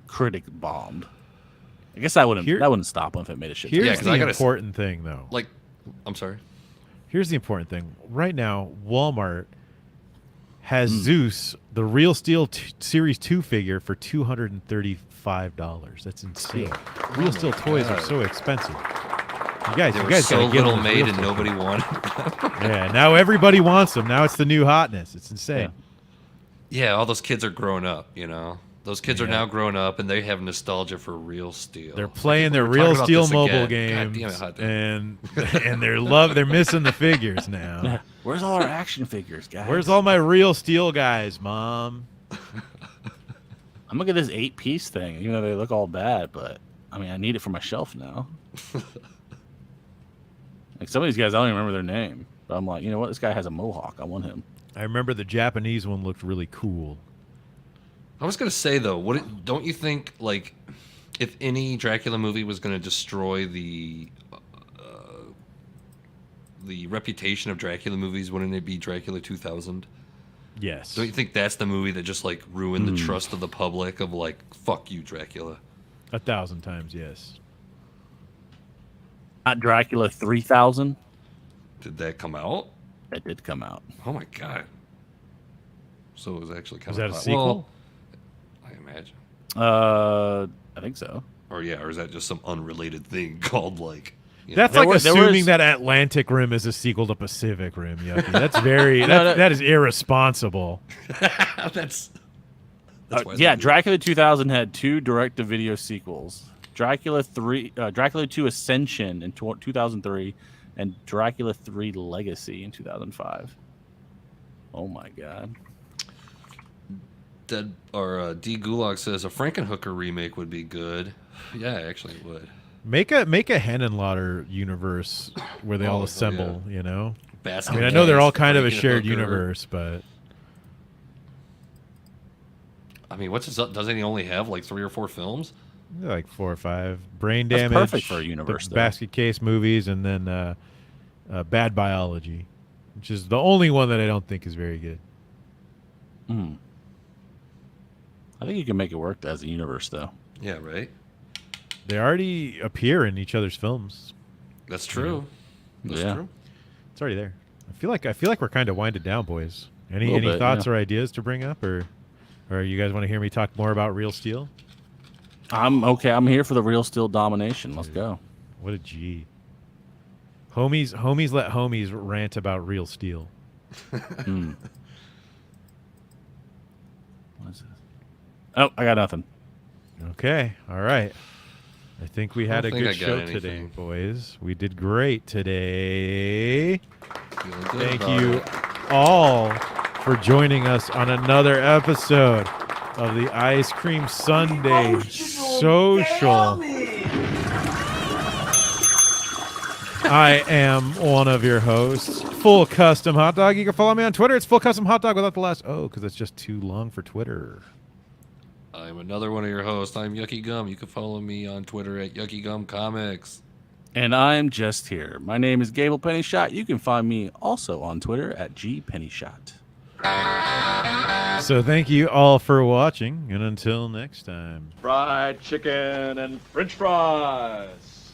critic bombed? I guess that wouldn't stop them if it made a shit.
Here's
Yeah, 'cause
the
I gotta
important thing, though.
Like, I'm sorry.
Here's the important thing. Right now, Walmart has Zeus, the Real Steel Series 2 figure, for $235. That's insane. Real Steel toys are so expensive. You guys
They were
gotta
so
get
little
those
made
Real
and
Steel
nobody
toys.
wanted.
Yeah, now everybody wants them. Now it's the new hotness. It's insane.
Yeah, all those kids are grown up, you know. Those kids are
Yeah.
now grown up and they have nostalgia for Real Steel.
They're playing their
We're
Real
talking about
Steel
this
mobile
again. God damn it,
games,
Hot Dog.
and they're missing the figures now.
Where's all our action figures, guys?
Where's all my Real Steel guys, Mom?
I'm looking at this 8-piece thing, even though they look all bad, but I mean, I need it for my shelf now. Like some of these guys, I don't even remember their name, but I'm like, you know what? This guy has a mohawk. I want him.
I remember the Japanese one looked really cool.
I was gonna say though, don't you think like if any Dracula movie was gonna destroy the reputation of Dracula movies, wouldn't it be Dracula 2000?
Yes.
Don't you think that's the movie that just like ruined the trust of the public of like fuck you Dracula?
1,000 times, yes.
Not Dracula 3000.
Did that come out?
That did come out.
Oh my god! So it was actually kind
Was
of
that a sequel?
I imagine.
I think so.
Or is that just some unrelated thing called like?
That's
There
like
was- there
assuming
was-
that Atlantic Rim is a sequel to Pacific Rim, Yucky. That's very that is irresponsible.
that's why
Yeah,
they-
Dracula 2000 had 2 direct-to-video sequels: Dracula 2 Ascension in 2003, and Dracula 3 Legacy in 2005. Oh my god!
D Gulag says a Frankenhooker remake would be good. Yeah, actually it would.
Make a Henenlotter universe where they all
Oh,
assemble, you know?
Basket
I mean, I know they're all
case,
kind of a shared
Frankenhooker.
universe, but
I mean, doesn't he only have like 3 or 4 films?
like 4 or 5. Brain
That's
Damage,
perfect for a universe,
the
though.
Basket Case movies, and then Bad Biology, which is the only one that I don't think is very good.
I think you can make it work as a universe, though.
Yeah, right.
They already appear in each other's films.
That's true. That's
Yeah.
true.
It's already there. I feel like we're kind of winded down, boys. Any
Little bit,
thoughts
yeah.
or ideas to bring up, or you guys want to hear me talk more about Real Steel?
I'm okay. I'm here for the Real Steel domination. Let's go.
What a G. Homies let homies rant about Real Steel.
What is this? Oh, I got nothing.
Okay, all right. I think we had a
don't think
good
I got
show today,
anything.
boys. We did great today.
Feeling good
Thank
about
you
it.
all for joining us on another episode of the Ice Cream Sunday Social. I am one of your hosts, Full Custom Hot Dog. You can follow me on Twitter. It's Full Custom Hot Dog without the last O because it's just too long for Twitter.
I'm another one of your hosts. I'm Yucky Gum. You can follow me on Twitter at Yucky Gum Comics.
And I'm just here. My name is Gable Pennyshot. You can find me also on Twitter at GPennyshot.
So thank you all for watching, and until next time.
Fried chicken and French fries.